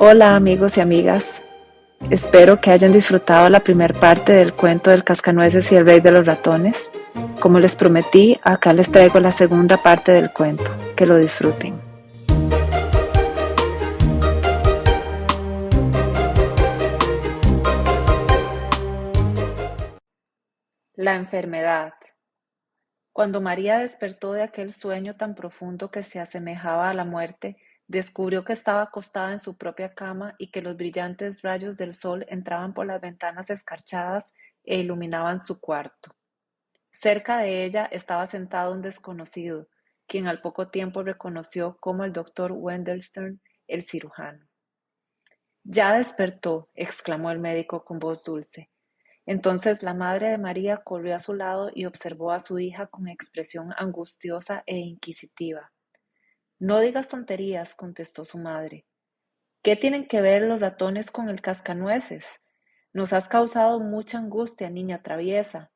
Hola amigos y amigas, espero que hayan disfrutado la primera parte del cuento del Cascanueces y el Rey de los Ratones. Como les prometí, acá les traigo la segunda parte del cuento. Que lo disfruten. La enfermedad. Cuando María despertó de aquel sueño tan profundo que se asemejaba a la muerte, descubrió que estaba acostada en su propia cama y que los brillantes rayos del sol entraban por las ventanas escarchadas e iluminaban su cuarto. Cerca de ella estaba sentado un desconocido, quien al poco tiempo reconoció como el doctor Wendelstern, el cirujano. Ya despertó, exclamó el médico con voz dulce. Entonces la madre de María corrió a su lado y observó a su hija con expresión angustiosa e inquisitiva. No digas tonterías, contestó su madre. ¿Qué tienen que ver los ratones con el cascanueces? Nos has causado mucha angustia, niña traviesa.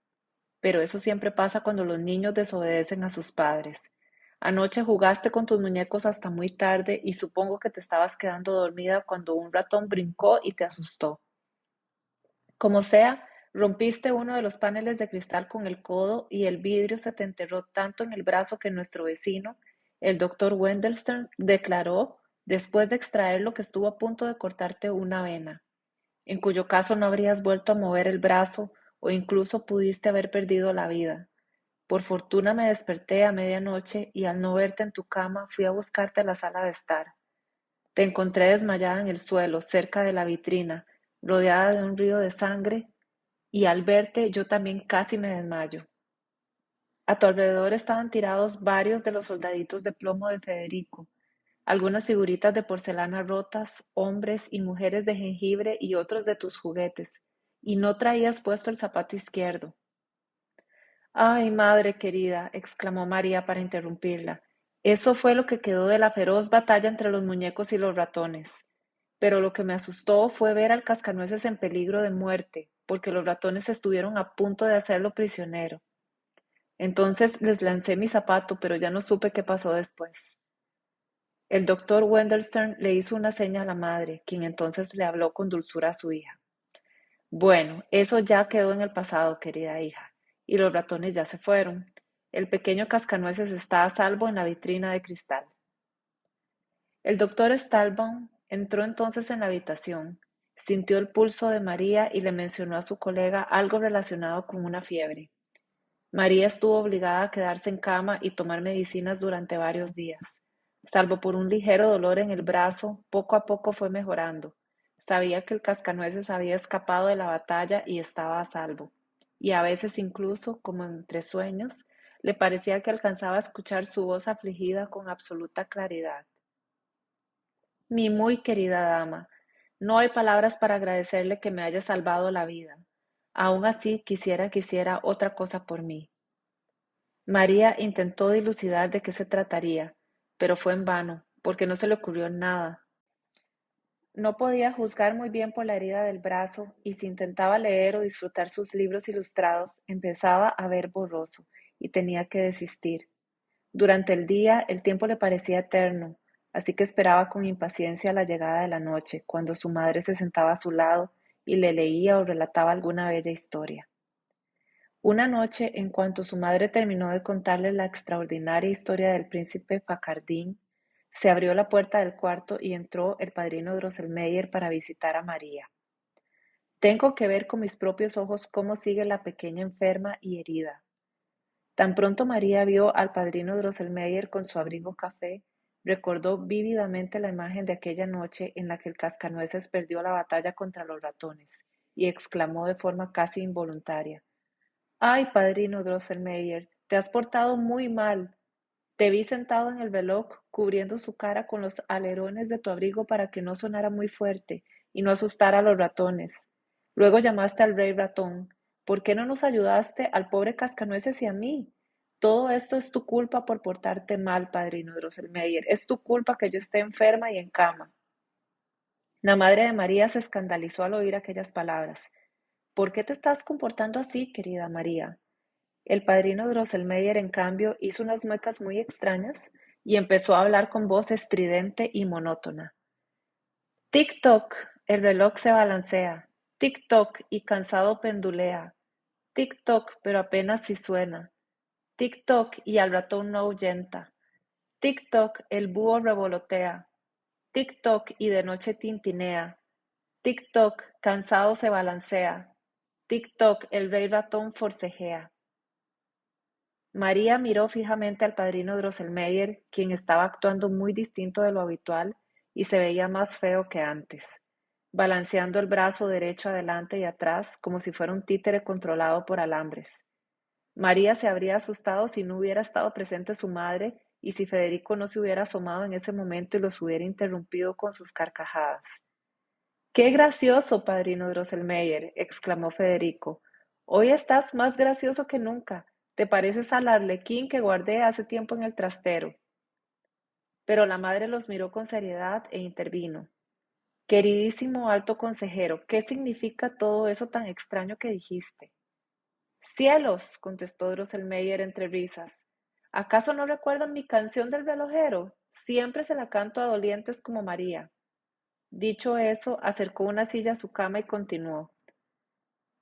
Pero eso siempre pasa cuando los niños desobedecen a sus padres. Anoche jugaste con tus muñecos hasta muy tarde y supongo que te estabas quedando dormida cuando un ratón brincó y te asustó. Como sea, rompiste uno de los paneles de cristal con el codo y el vidrio se te enterró tanto en el brazo que nuestro vecino, el doctor Wendelstern, declaró, después de extraerlo, que estuvo a punto de cortarte una vena, en cuyo caso no habrías vuelto a mover el brazo o incluso pudiste haber perdido la vida. Por fortuna me desperté a medianoche y al no verte en tu cama fui a buscarte a la sala de estar. Te encontré desmayada en el suelo, cerca de la vitrina, rodeada de un río de sangre, y al verte yo también casi me desmayo. A tu alrededor estaban tirados varios de los soldaditos de plomo de Federico, algunas figuritas de porcelana rotas, hombres y mujeres de jengibre y otros de tus juguetes, y no traías puesto el zapato izquierdo. Ay, madre querida, exclamó María para interrumpirla. Eso fue lo que quedó de la feroz batalla entre los muñecos y los ratones. Pero lo que me asustó fue ver al cascanueces en peligro de muerte, porque los ratones estuvieron a punto de hacerlo prisionero. Entonces les lancé mi zapato, pero ya no supe qué pasó después. El doctor Wendelstern le hizo una seña a la madre, quien entonces le habló con dulzura a su hija. Bueno, eso ya quedó en el pasado, querida hija, y los ratones ya se fueron. El pequeño cascanueces está a salvo en la vitrina de cristal. El doctor Stahlbaum entró entonces en la habitación, sintió el pulso de María y le mencionó a su colega algo relacionado con una fiebre. María estuvo obligada a quedarse en cama y tomar medicinas durante varios días. Salvo por un ligero dolor en el brazo, poco a poco fue mejorando. Sabía que el cascanueces había escapado de la batalla y estaba a salvo. Y a veces incluso, como entre sueños, le parecía que alcanzaba a escuchar su voz afligida con absoluta claridad. Mi muy querida dama, no hay palabras para agradecerle que me haya salvado la vida. Aún así, quisiera otra cosa por mí. María intentó dilucidar de qué se trataría, pero fue en vano, porque no se le ocurrió nada. No podía juzgar muy bien por la herida del brazo, y si intentaba leer o disfrutar sus libros ilustrados, empezaba a ver borroso, y tenía que desistir. Durante el día el tiempo le parecía eterno, así que esperaba con impaciencia la llegada de la noche, cuando su madre se sentaba a su lado y le leía o relataba alguna bella historia. Una noche, en cuanto su madre terminó de contarle la extraordinaria historia del príncipe Facardín, se abrió la puerta del cuarto y entró el padrino Drosselmeyer para visitar a María. Tengo que ver con mis propios ojos cómo sigue la pequeña enferma y herida. Tan pronto María vio al padrino Drosselmeyer con su abrigo café, recordó vívidamente la imagen de aquella noche en la que el cascanueces perdió la batalla contra los ratones, y exclamó de forma casi involuntaria: Ay, padrino Drosselmeyer, te has portado muy mal. Te vi sentado en el veloc, cubriendo su cara con los alerones de tu abrigo para que no sonara muy fuerte y no asustara a los ratones. Luego llamaste al rey ratón. ¿Por qué no nos ayudaste al pobre cascanueces y a mí? Todo esto es tu culpa por portarte mal, padrino Drosselmeyer. Es tu culpa que yo esté enferma y en cama. La madre de María se escandalizó al oír aquellas palabras. ¿Por qué te estás comportando así, querida María? El padrino Drosselmeyer, en cambio, hizo unas muecas muy extrañas y empezó a hablar con voz estridente y monótona. Tic-toc, el reloj se balancea. Tic-toc y cansado pendulea. Tic-toc, pero apenas si suena. Tic-toc y al ratón no ahuyenta. Tic-toc, el búho revolotea. Tic-toc y de noche tintinea. Tic-toc, cansado se balancea. Tic-toc, el rey ratón forcejea. María miró fijamente al padrino Drosselmeyer, quien estaba actuando muy distinto de lo habitual y se veía más feo que antes, balanceando el brazo derecho adelante y atrás como si fuera un títere controlado por alambres. María se habría asustado si no hubiera estado presente su madre y si Federico no se hubiera asomado en ese momento y los hubiera interrumpido con sus carcajadas. ¡Qué gracioso, padrino Drosselmeyer! Exclamó Federico. Hoy estás más gracioso que nunca. Te pareces al arlequín que guardé hace tiempo en el trastero. Pero la madre los miró con seriedad e intervino. Queridísimo alto consejero, ¿qué significa todo eso tan extraño que dijiste? Cielos, contestó Drosselmeyer entre risas. ¿Acaso no recuerdan mi canción del relojero? Siempre se la canto a dolientes como María. Dicho eso, acercó una silla a su cama y continuó.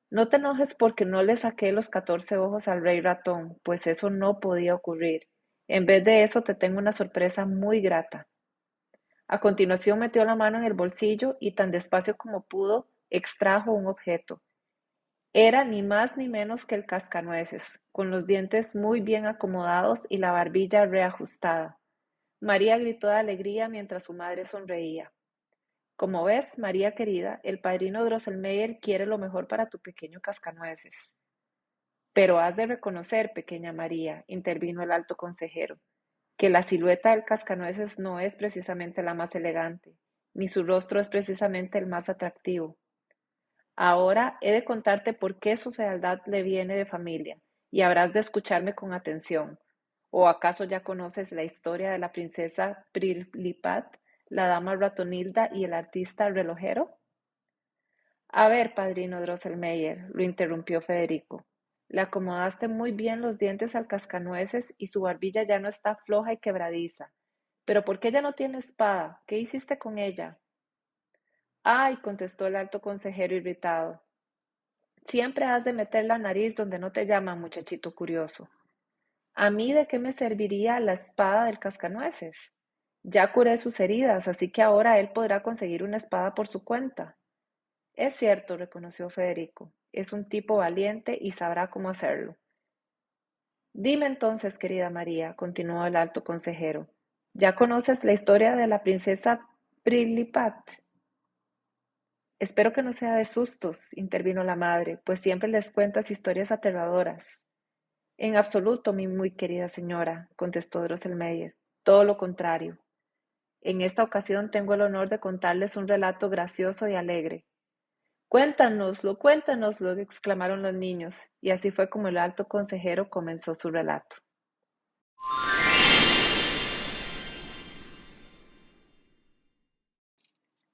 No te enojes porque no le saqué los 14 ojos al rey ratón, pues eso no podía ocurrir. En vez de eso, te tengo una sorpresa muy grata. A continuación metió la mano en el bolsillo y tan despacio como pudo, extrajo un objeto. Era ni más ni menos que el cascanueces, con los dientes muy bien acomodados y la barbilla reajustada. María gritó de alegría mientras su madre sonreía. Como ves, María querida, el padrino Drosselmeyer quiere lo mejor para tu pequeño cascanueces. Pero has de reconocer, pequeña María, intervino el alto consejero, que la silueta del cascanueces no es precisamente la más elegante, ni su rostro es precisamente el más atractivo. Ahora he de contarte por qué su fealdad le viene de familia, y habrás de escucharme con atención. ¿O acaso ya conoces la historia de la princesa Prilipat, la dama Ratonilda y el artista relojero? A ver, padrino Drosselmeyer, lo interrumpió Federico. Le acomodaste muy bien los dientes al cascanueces y su barbilla ya no está floja y quebradiza. Pero ¿por qué ella no tiene espada? ¿Qué hiciste con ella? Ay, contestó el alto consejero irritado. Siempre has de meter la nariz donde no te llaman, muchachito curioso. ¿A mí de qué me serviría la espada del cascanueces? Ya curé sus heridas, así que ahora él podrá conseguir una espada por su cuenta. Es cierto, reconoció Federico. Es un tipo valiente y sabrá cómo hacerlo. Dime entonces, querida María, continuó el alto consejero, ¿ya conoces la historia de la princesa Prilipat? Espero que no sea de sustos, intervino la madre, pues siempre les cuentas historias aterradoras. En absoluto, mi muy querida señora, contestó Drosselmeyer. Todo lo contrario. En esta ocasión tengo el honor de contarles un relato gracioso y alegre. Cuéntanoslo, exclamaron los niños, y así fue como el alto consejero comenzó su relato.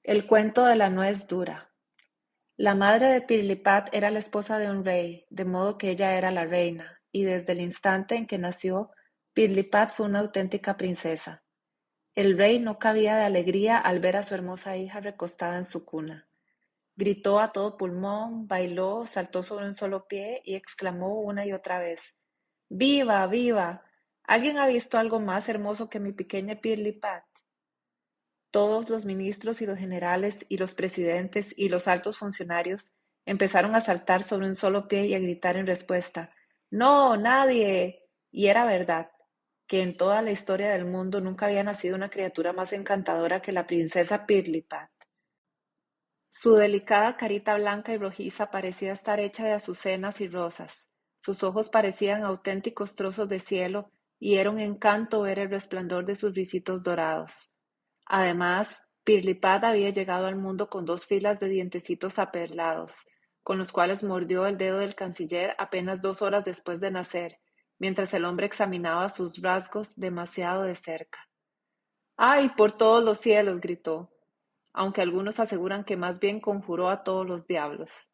El cuento de la nuez dura. La madre de Pirlipat era la esposa de un rey, de modo que ella era la reina, y desde el instante en que nació, Pirlipat fue una auténtica princesa. El rey no cabía de alegría al ver a su hermosa hija recostada en su cuna. Gritó a todo pulmón, bailó, saltó sobre un solo pie y exclamó una y otra vez: ¡Viva, viva! ¿Alguien ha visto algo más hermoso que mi pequeña Pirlipat? Todos los ministros y los generales y los presidentes y los altos funcionarios empezaron a saltar sobre un solo pie y a gritar en respuesta: ¡No, nadie! Y era verdad, que en toda la historia del mundo nunca había nacido una criatura más encantadora que la princesa Pirlipat. Su delicada carita blanca y rojiza parecía estar hecha de azucenas y rosas. Sus ojos parecían auténticos trozos de cielo y era un encanto ver el resplandor de sus ricitos dorados. Además, Pirlipat había llegado al mundo con 2 filas de dientecitos aperlados, con los cuales mordió el dedo del canciller apenas 2 horas después de nacer, mientras el hombre examinaba sus rasgos demasiado de cerca. ¡Ay, por todos los cielos! Gritó, aunque algunos aseguran que más bien conjuró a todos los diablos.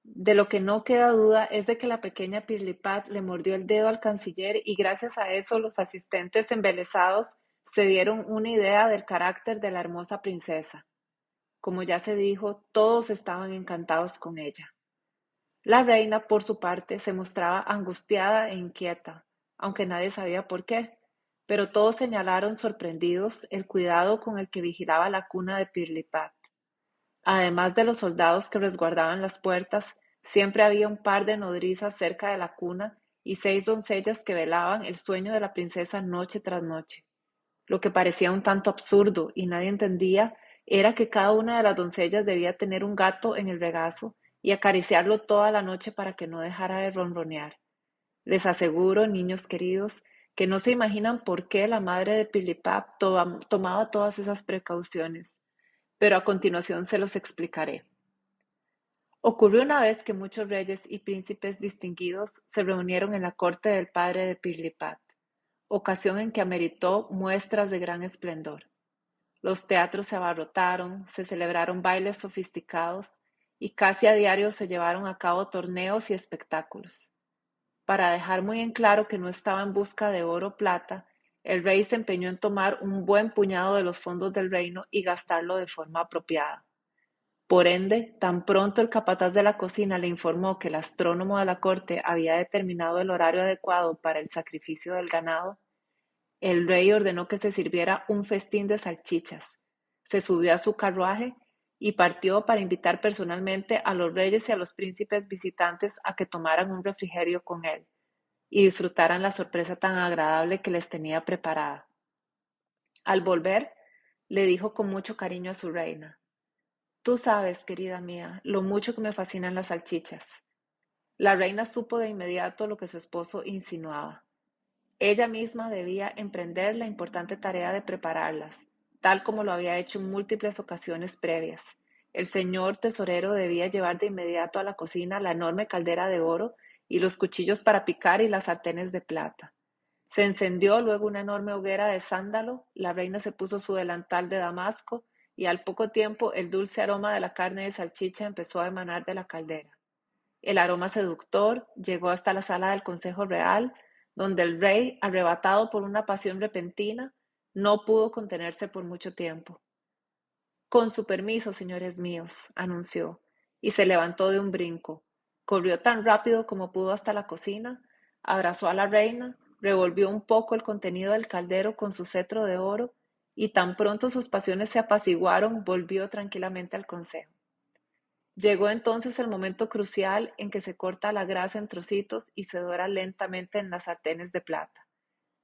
De lo que no queda duda es de que la pequeña Pirlipat le mordió el dedo al canciller y gracias a eso los asistentes embelesados se dieron una idea del carácter de la hermosa princesa. Como ya se dijo, todos estaban encantados con ella. La reina, por su parte, se mostraba angustiada e inquieta, aunque nadie sabía por qué, pero todos señalaron sorprendidos el cuidado con el que vigilaba la cuna de Pirlipat. Además de los soldados que resguardaban las puertas, siempre había un par de nodrizas cerca de la cuna y 6 doncellas que velaban el sueño de la princesa noche tras noche. Lo que parecía un tanto absurdo y nadie entendía era que cada una de las doncellas debía tener un gato en el regazo y acariciarlo toda la noche para que no dejara de ronronear. Les aseguro, niños queridos, que no se imaginan por qué la madre de Pilipap tomaba todas esas precauciones, pero a continuación se los explicaré. Ocurrió una vez que muchos reyes y príncipes distinguidos se reunieron en la corte del padre de Pirlipat, ocasión en que ameritó muestras de gran esplendor. Los teatros se abarrotaron, se celebraron bailes sofisticados y casi a diario se llevaron a cabo torneos y espectáculos. Para dejar muy en claro que no estaba en busca de oro o plata, el rey se empeñó en tomar un buen puñado de los fondos del reino y gastarlo de forma apropiada. Por ende, tan pronto el capataz de la cocina le informó que el astrónomo de la corte había determinado el horario adecuado para el sacrificio del ganado, el rey ordenó que se sirviera un festín de salchichas. Se subió a su carruaje y partió para invitar personalmente a los reyes y a los príncipes visitantes a que tomaran un refrigerio con él y disfrutaran la sorpresa tan agradable que les tenía preparada. Al volver, le dijo con mucho cariño a su reina: Tú sabes, querida mía, lo mucho que me fascinan las salchichas. La reina supo de inmediato lo que su esposo insinuaba. Ella misma debía emprender la importante tarea de prepararlas, tal como lo había hecho en múltiples ocasiones previas. El señor tesorero debía llevar de inmediato a la cocina la enorme caldera de oro y los cuchillos para picar y las sartenes de plata. Se encendió luego una enorme hoguera de sándalo, la reina se puso su delantal de damasco y al poco tiempo el dulce aroma de la carne de salchicha empezó a emanar de la caldera. El aroma seductor llegó hasta la sala del Consejo Real, donde el rey, arrebatado por una pasión repentina, no pudo contenerse por mucho tiempo. Con su permiso, señores míos, anunció, y se levantó de un brinco. Corrió tan rápido como pudo hasta la cocina, abrazó a la reina, revolvió un poco el contenido del caldero con su cetro de oro, y tan pronto sus pasiones se apaciguaron, volvió tranquilamente al consejo. Llegó entonces el momento crucial en que se corta la grasa en trocitos y se dora lentamente en las sartenes de plata.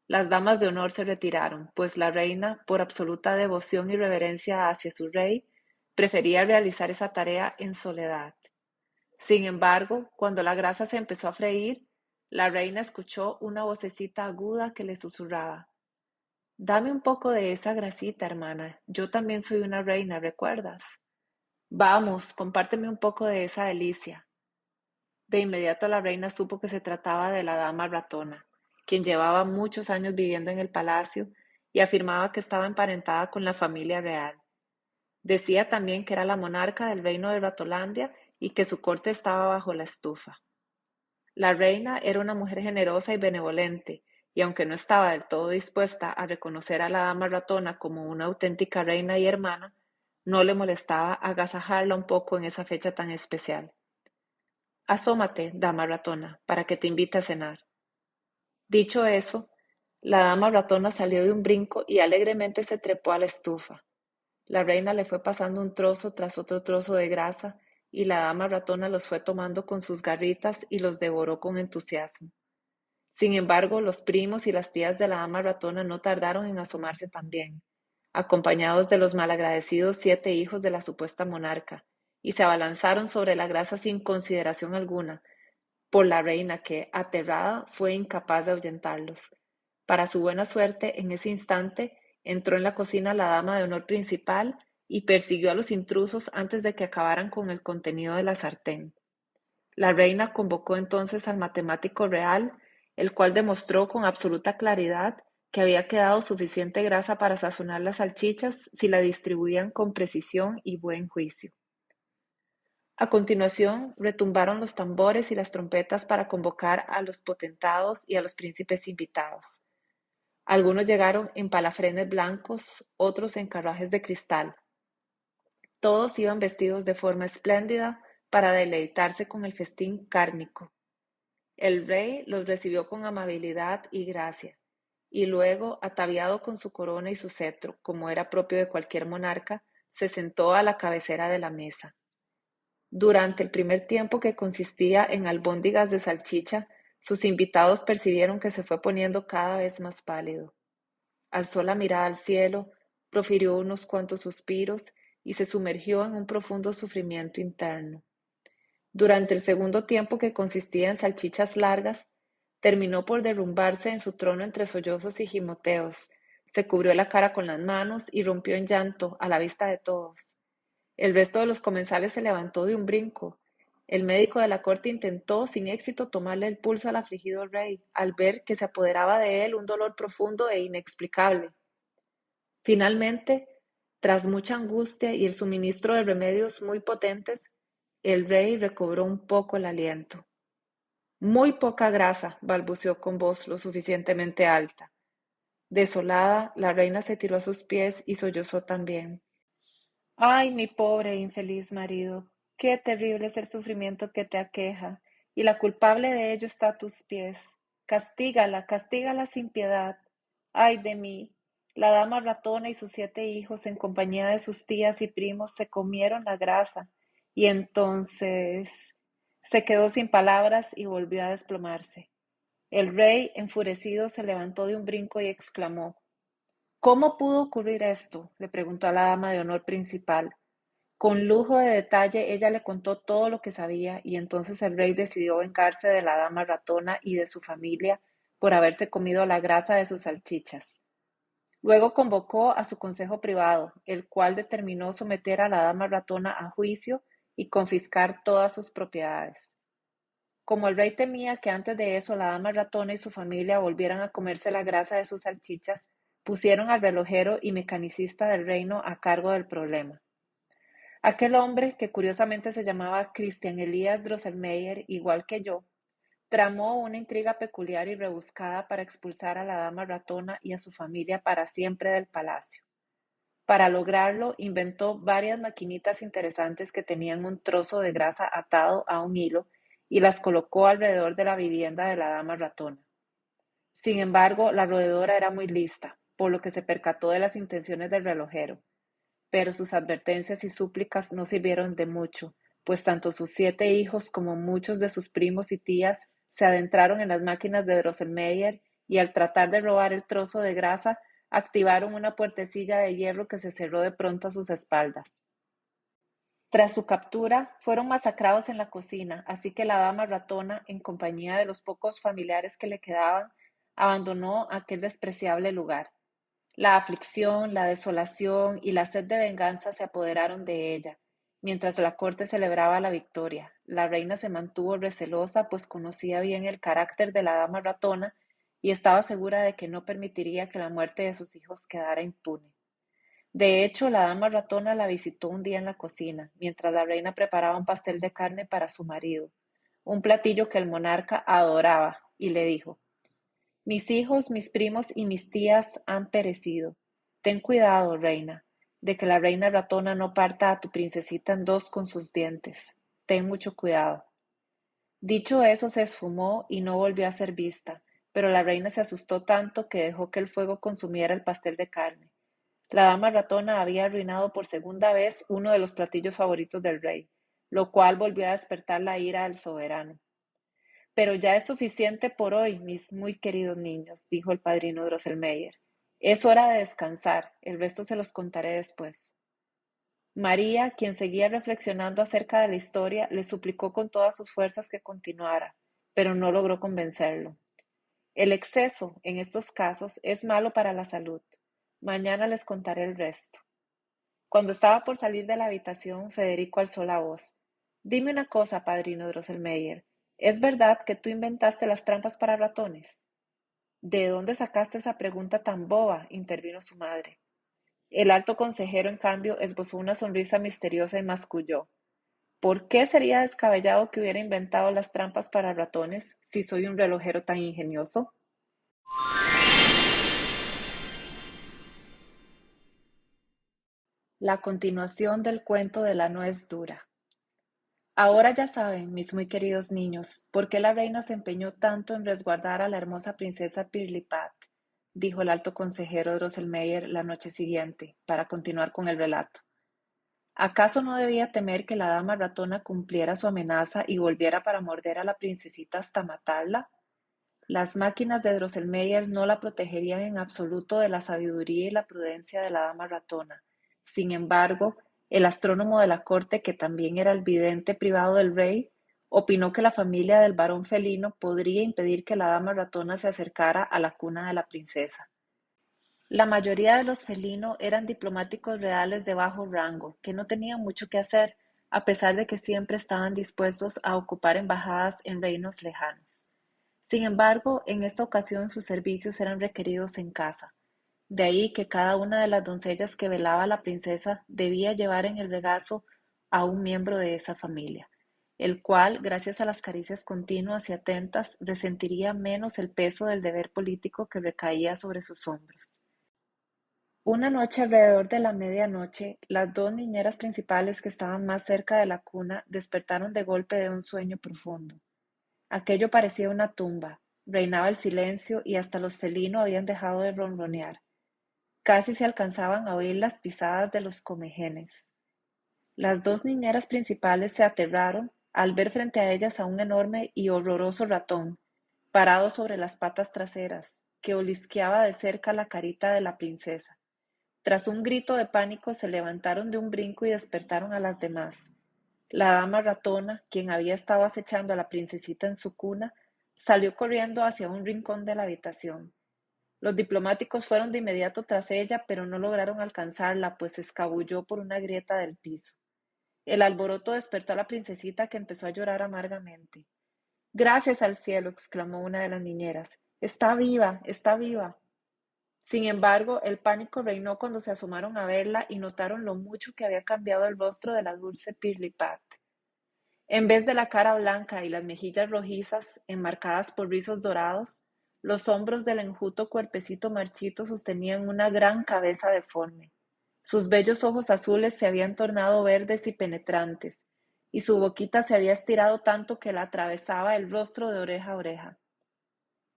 Las damas de honor se retiraron, pues la reina, por absoluta devoción y reverencia hacia su rey, prefería realizar esa tarea en soledad. Sin embargo, cuando la grasa se empezó a freír, la reina escuchó una vocecita aguda que le susurraba: Dame un poco de esa grasita, hermana. Yo también soy una reina, ¿recuerdas? Vamos, compárteme un poco de esa delicia. De inmediato la reina supo que se trataba de la dama ratona, quien llevaba muchos años viviendo en el palacio y afirmaba que estaba emparentada con la familia real. Decía también que era la monarca del reino de Ratolandia y que su corte estaba bajo la estufa. La reina era una mujer generosa y benevolente, y aunque no estaba del todo dispuesta a reconocer a la dama ratona como una auténtica reina y hermana, no le molestaba agasajarla un poco en esa fecha tan especial. Asómate, dama ratona, para que te invite a cenar. Dicho eso, la dama ratona salió de un brinco y alegremente se trepó a la estufa. La reina le fue pasando un trozo tras otro trozo de grasa y la dama ratona los fue tomando con sus garritas y los devoró con entusiasmo. Sin embargo, los primos y las tías de la dama ratona no tardaron en asomarse también, acompañados de los malagradecidos 7 hijos de la supuesta monarca, y se abalanzaron sobre la grasa sin consideración alguna, por la reina que, aterrada, fue incapaz de ahuyentarlos. Para su buena suerte, en ese instante, entró en la cocina la dama de honor principal y persiguió a los intrusos antes de que acabaran con el contenido de la sartén. La reina convocó entonces al matemático real, el cual demostró con absoluta claridad que había quedado suficiente grasa para sazonar las salchichas si la distribuían con precisión y buen juicio. A continuación, retumbaron los tambores y las trompetas para convocar a los potentados y a los príncipes invitados. Algunos llegaron en palafrenes blancos, otros en carruajes de cristal. Todos iban vestidos de forma espléndida para deleitarse con el festín cárnico. El rey los recibió con amabilidad y gracia, y luego, ataviado con su corona y su cetro, como era propio de cualquier monarca, se sentó a la cabecera de la mesa. Durante el primer tiempo, que consistía en albóndigas de salchicha, sus invitados percibieron que se fue poniendo cada vez más pálido. Alzó la mirada al cielo, profirió unos cuantos suspiros y se sumergió en un profundo sufrimiento interno. Durante el segundo tiempo, que consistía en salchichas largas, terminó por derrumbarse en su trono entre sollozos y gimoteos, se cubrió la cara con las manos y rompió en llanto a la vista de todos. El resto de los comensales se levantó de un brinco. El médico de la corte intentó sin éxito tomarle el pulso al afligido rey, al ver que se apoderaba de él un dolor profundo e inexplicable. Finalmente, tras mucha angustia y el suministro de remedios muy potentes, el rey recobró un poco el aliento. Muy poca grasa, balbuceó con voz lo suficientemente alta. Desolada, la reina se tiró a sus pies y sollozó también. Ay, mi pobre e infeliz marido, qué terrible es el sufrimiento que te aqueja, y la culpable de ello está a tus pies. Castígala, castígala sin piedad. Ay de mí. La dama ratona y sus 7 hijos, en compañía de sus tías y primos, se comieron la grasa, y entonces se quedó sin palabras y volvió a desplomarse. El rey, enfurecido, se levantó de un brinco y exclamó: ¿Cómo pudo ocurrir esto?, le preguntó a la dama de honor principal. Con lujo de detalle ella le contó todo lo que sabía, y entonces el rey decidió vengarse de la dama ratona y de su familia por haberse comido la grasa de sus salchichas. Luego convocó a su consejo privado, el cual determinó someter a la dama ratona a juicio y confiscar todas sus propiedades. Como el rey temía que antes de eso la dama ratona y su familia volvieran a comerse la grasa de sus salchichas, pusieron al relojero y mecanicista del reino a cargo del problema. Aquel hombre, que curiosamente se llamaba Christian Elías Drosselmeyer, igual que yo, tramó una intriga peculiar y rebuscada para expulsar a la dama ratona y a su familia para siempre del palacio. Para lograrlo, inventó varias maquinitas interesantes que tenían un trozo de grasa atado a un hilo y las colocó alrededor de la vivienda de la dama ratona. Sin embargo, la roedora era muy lista, por lo que se percató de las intenciones del relojero, pero sus advertencias y súplicas no sirvieron de mucho, pues tanto sus 7 hijos como muchos de sus primos y tías se adentraron en las máquinas de Drosselmeyer y, al tratar de robar el trozo de grasa, activaron una puertecilla de hierro que se cerró de pronto a sus espaldas. Tras su captura, fueron masacrados en la cocina, así que la dama ratona, en compañía de los pocos familiares que le quedaban, abandonó aquel despreciable lugar. La aflicción, la desolación y la sed de venganza se apoderaron de ella. Mientras la corte celebraba la victoria, la reina se mantuvo recelosa, pues conocía bien el carácter de la dama ratona y estaba segura de que no permitiría que la muerte de sus hijos quedara impune. De hecho, la dama ratona la visitó un día en la cocina, mientras la reina preparaba un pastel de carne para su marido, un platillo que el monarca adoraba, y le dijo: mis hijos, mis primos y mis tías han perecido. Ten cuidado, reina, de que la reina ratona no parta a tu princesita en dos con sus dientes. Ten mucho cuidado. Dicho eso, se esfumó y no volvió a ser vista, pero la reina se asustó tanto que dejó que el fuego consumiera el pastel de carne. La dama ratona había arruinado por segunda vez uno de los platillos favoritos del rey, lo cual volvió a despertar la ira del soberano. Pero ya es suficiente por hoy, mis muy queridos niños, dijo el padrino Drosselmeyer. Es hora de descansar, el resto se los contaré después. María, quien seguía reflexionando acerca de la historia, le suplicó con todas sus fuerzas que continuara, pero no logró convencerlo. El exceso, en estos casos, es malo para la salud. Mañana les contaré el resto. Cuando estaba por salir de la habitación, Federico alzó la voz. Dime una cosa, padrino Drosselmeyer. ¿Es verdad que tú inventaste las trampas para ratones? ¿De dónde sacaste esa pregunta tan boba?, intervino su madre. El alto consejero, en cambio, esbozó una sonrisa misteriosa y masculló. ¿Por qué sería descabellado que hubiera inventado las trampas para ratones si soy un relojero tan ingenioso? La continuación del cuento de la nuez dura. Ahora ya saben, mis muy queridos niños, por qué la reina se empeñó tanto en resguardar a la hermosa princesa Pirlipat, dijo el alto consejero Drosselmeyer la noche siguiente, para continuar con el relato. ¿Acaso no debía temer que la dama ratona cumpliera su amenaza y volviera para morder a la princesita hasta matarla? Las máquinas de Drosselmeyer no la protegerían en absoluto de la sabiduría y la prudencia de la dama ratona. Sin embargo, el astrónomo de la corte, que también era el vidente privado del rey, opinó que la familia del barón felino podría impedir que la dama ratona se acercara a la cuna de la princesa. La mayoría de los felino eran diplomáticos reales de bajo rango, que no tenían mucho que hacer, a pesar de que siempre estaban dispuestos a ocupar embajadas en reinos lejanos. Sin embargo, en esta ocasión sus servicios eran requeridos en casa, de ahí que cada una de las doncellas que velaba a la princesa debía llevar en el regazo a un miembro de esa familia, el cual, gracias a las caricias continuas y atentas, resentiría menos el peso del deber político que recaía sobre sus hombros. Una noche alrededor de la medianoche, las dos niñeras principales que estaban más cerca de la cuna despertaron de golpe de un sueño profundo. Aquello parecía una tumba, reinaba el silencio y hasta los felinos habían dejado de ronronear. Casi se alcanzaban a oír las pisadas de los comejenes. Las dos niñeras principales se aterraron al ver frente a ellas a un enorme y horroroso ratón, parado sobre las patas traseras, que olisqueaba de cerca la carita de la princesa. Tras un grito de pánico se levantaron de un brinco y despertaron a las demás. La dama ratona, quien había estado acechando a la princesita en su cuna, salió corriendo hacia un rincón de la habitación. Los diplomáticos fueron de inmediato tras ella, pero no lograron alcanzarla, pues se escabulló por una grieta del piso. El alboroto despertó a la princesita, que empezó a llorar amargamente. Gracias al cielo, exclamó una de las niñeras. Está viva, está viva. Sin embargo, el pánico reinó cuando se asomaron a verla y notaron lo mucho que había cambiado el rostro de la dulce Pirlipat. En vez de la cara blanca y las mejillas rojizas, enmarcadas por rizos dorados, los hombros del enjuto cuerpecito marchito sostenían una gran cabeza deforme. Sus bellos ojos azules se habían tornado verdes y penetrantes, y su boquita se había estirado tanto que la atravesaba el rostro de oreja a oreja.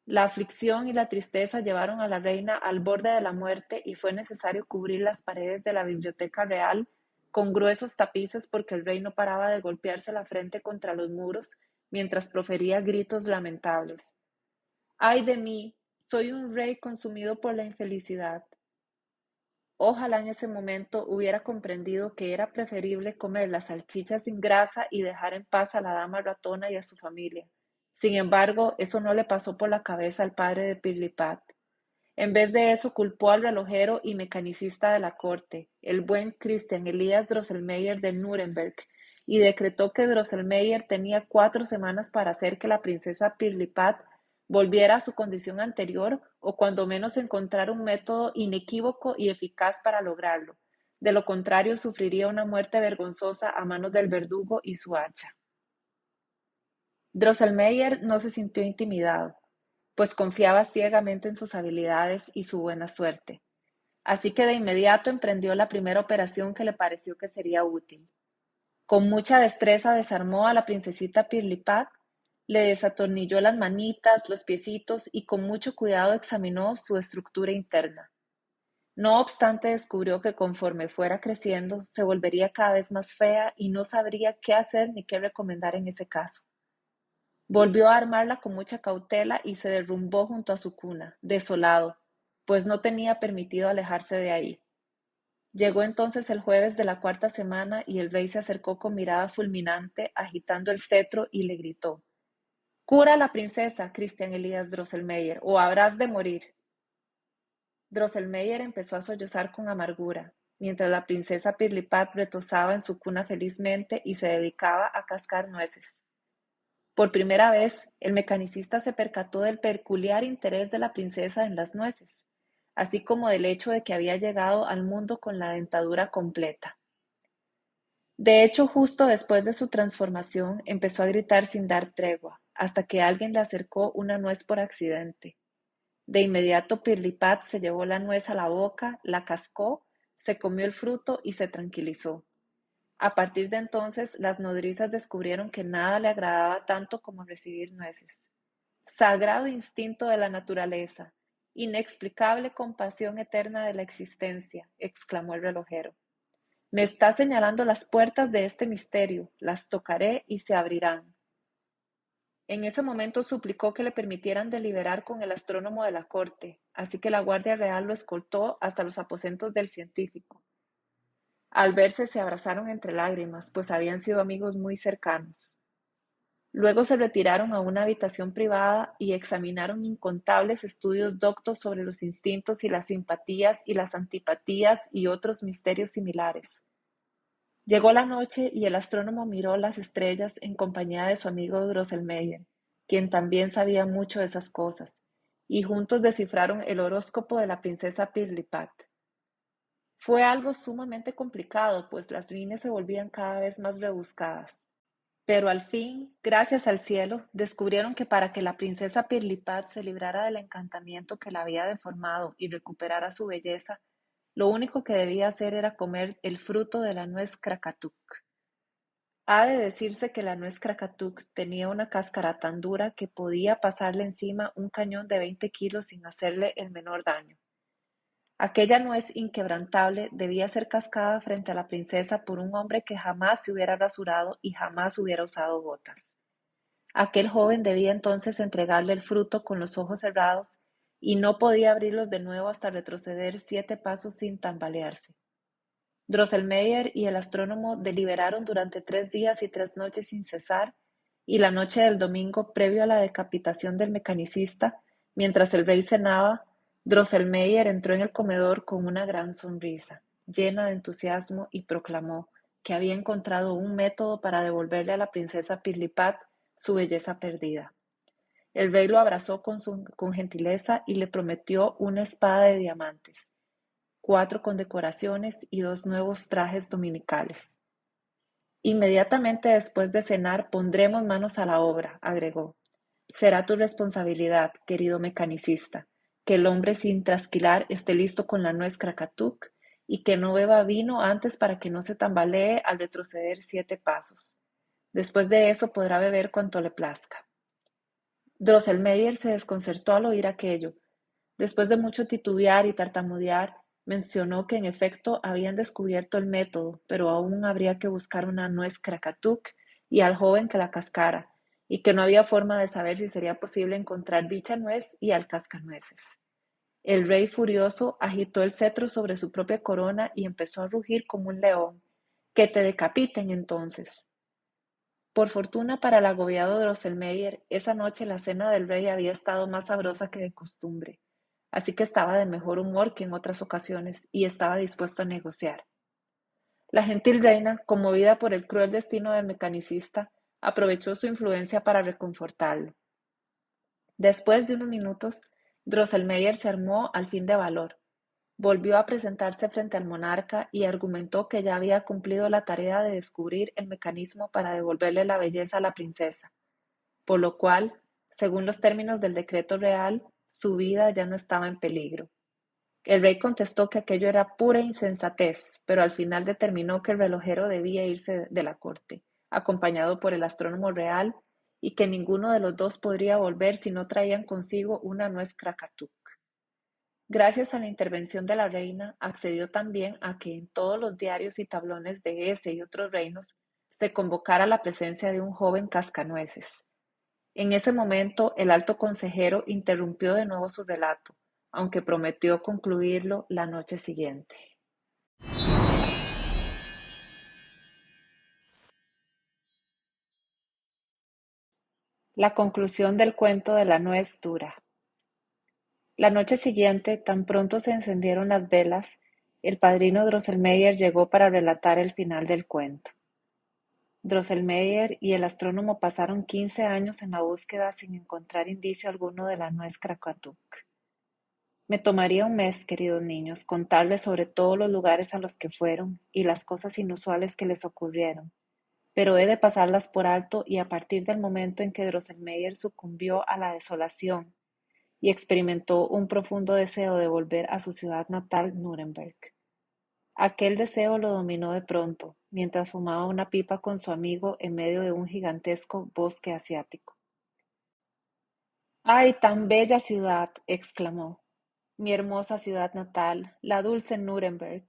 La aflicción y la tristeza llevaron a la reina al borde de la muerte y fue necesario cubrir las paredes de la biblioteca real con gruesos tapices porque el rey no paraba de golpearse la frente contra los muros mientras profería gritos lamentables. ¡Ay de mí! Soy un rey consumido por la infelicidad. Ojalá en ese momento hubiera comprendido que era preferible comer las salchichas sin grasa y dejar en paz a la dama ratona y a su familia. Sin embargo, eso no le pasó por la cabeza al padre de Pirlipat. En vez de eso, culpó al relojero y mecanicista de la corte, el buen Christian Elias Drosselmeyer de Nuremberg, y decretó que Drosselmeyer tenía 4 semanas para hacer que la princesa Pirlipat volviera a su condición anterior o cuando menos encontrar un método inequívoco y eficaz para lograrlo. De lo contrario, sufriría una muerte vergonzosa a manos del verdugo y su hacha. Drosselmeyer no se sintió intimidado, pues confiaba ciegamente en sus habilidades y su buena suerte. Así que de inmediato emprendió la primera operación que le pareció que sería útil. Con mucha destreza desarmó a la princesita Pirlipat, le desatornilló las manitas, los piecitos y con mucho cuidado examinó su estructura interna. No obstante, descubrió que conforme fuera creciendo, se volvería cada vez más fea y no sabría qué hacer ni qué recomendar en ese caso. Volvió a armarla con mucha cautela y se derrumbó junto a su cuna, desolado, pues no tenía permitido alejarse de ahí. Llegó entonces el jueves de la 4ª semana y el rey se acercó con mirada fulminante, agitando el cetro y le gritó: «Cura a la princesa, Christian Elias Drosselmeyer, o habrás de morir». Drosselmeyer empezó a sollozar con amargura, mientras la princesa Pirlipat retozaba en su cuna felizmente y se dedicaba a cascar nueces. Por primera vez, el mecanicista se percató del peculiar interés de la princesa en las nueces, así como del hecho de que había llegado al mundo con la dentadura completa. De hecho, justo después de su transformación, empezó a gritar sin dar tregua, hasta que alguien le acercó una nuez por accidente. De inmediato Pirlipat se llevó la nuez a la boca, la cascó, Se comió el fruto y se tranquilizó. A partir de entonces, las nodrizas descubrieron que nada le agradaba tanto como recibir nueces. Sagrado instinto de la naturaleza, inexplicable compasión eterna de la existencia, exclamó el relojero. Me está señalando las puertas de este misterio, las tocaré y se abrirán. En ese momento suplicó que le permitieran deliberar con el astrónomo de la corte, así que la Guardia Real lo escoltó hasta los aposentos del científico. Al verse se abrazaron entre lágrimas, pues habían sido amigos muy cercanos. Luego se retiraron a una habitación privada y examinaron incontables estudios doctos sobre los instintos y las simpatías y las antipatías y otros misterios similares. Llegó la noche y el astrónomo miró las estrellas en compañía de su amigo Drosselmeyer, quien también sabía mucho de esas cosas, y juntos descifraron el horóscopo de la princesa Pirlipat. Fue algo sumamente complicado, pues las líneas se volvían cada vez más rebuscadas. Pero al fin, gracias al cielo, descubrieron que para que la princesa Pirlipat se librara del encantamiento que la había deformado y recuperara su belleza, lo único que debía hacer era comer el fruto de la nuez Krakatuk. Ha de decirse que la nuez Krakatuk tenía una cáscara tan dura que podía pasarle encima un cañón de 20 kilos sin hacerle el menor daño. Aquella nuez inquebrantable debía ser cascada frente a la princesa por un hombre que jamás se hubiera rasurado y jamás hubiera usado botas. Aquel joven debía entonces entregarle el fruto con los ojos cerrados y no podía abrirlos de nuevo hasta retroceder 7 pasos sin tambalearse. Drosselmeyer y el astrónomo deliberaron durante 3 días y 3 noches sin cesar, y la noche del domingo, previo a la decapitación del mecanicista, mientras el rey cenaba, Drosselmeyer entró en el comedor con una gran sonrisa, llena de entusiasmo, y proclamó que había encontrado un método para devolverle a la princesa Pirlipat su belleza perdida. El rey lo abrazó con gentileza y le prometió una espada de diamantes, 4 condecoraciones y 2 nuevos trajes dominicales. Inmediatamente después de cenar pondremos manos a la obra, agregó. Será tu responsabilidad, querido mecanicista, que el hombre sin trasquilar esté listo con la nuez Krakatuk y que no beba vino antes para que no se tambalee al retroceder 7 pasos. Después de eso podrá beber cuanto le plazca. Drosselmeyer se desconcertó al oír aquello. Después de mucho titubear y tartamudear, mencionó que en efecto habían descubierto el método, pero aún habría que buscar una nuez Krakatuk y al joven que la cascara, y que no había forma de saber si sería posible encontrar dicha nuez y al cascanueces. El rey furioso agitó el cetro sobre su propia corona y empezó a rugir como un león. ¡Que te decapiten entonces! Por fortuna para el agobiado Drosselmeyer, esa noche la cena del rey había estado más sabrosa que de costumbre, así que estaba de mejor humor que en otras ocasiones y estaba dispuesto a negociar. La gentil reina, conmovida por el cruel destino del mecanicista, aprovechó su influencia para reconfortarlo. Después de unos minutos, Drosselmeyer se armó al fin de valor. Volvió a presentarse frente al monarca y argumentó que ya había cumplido la tarea de descubrir el mecanismo para devolverle la belleza a la princesa, por lo cual, según los términos del decreto real, su vida ya no estaba en peligro. El rey contestó que aquello era pura insensatez, pero al final determinó que el relojero debía irse de la corte, acompañado por el astrónomo real, y que ninguno de los dos podría volver si no traían consigo una nuez Krakatuk. Gracias a la intervención de la reina, accedió también a que en todos los diarios y tablones de ese y otros reinos se convocara la presencia de un joven cascanueces. En ese momento, el alto consejero interrumpió de nuevo su relato, aunque prometió concluirlo la noche siguiente. La conclusión del cuento de la nuez dura. La noche siguiente, tan pronto se encendieron las velas, el padrino Drosselmeyer llegó para relatar el final del cuento. Drosselmeyer y el astrónomo pasaron 15 años en la búsqueda sin encontrar indicio alguno de la nuez Krakatuk. Me tomaría un mes, queridos niños, contarles sobre todos los lugares a los que fueron y las cosas inusuales que les ocurrieron, pero he de pasarlas por alto y a partir del momento en que Drosselmeyer sucumbió a la desolación y experimentó un profundo deseo de volver a su ciudad natal, Nuremberg. Aquel deseo lo dominó de pronto, mientras fumaba una pipa con su amigo en medio de un gigantesco bosque asiático. ¡Ay, tan bella ciudad! Exclamó. Mi hermosa ciudad natal, la dulce Nuremberg.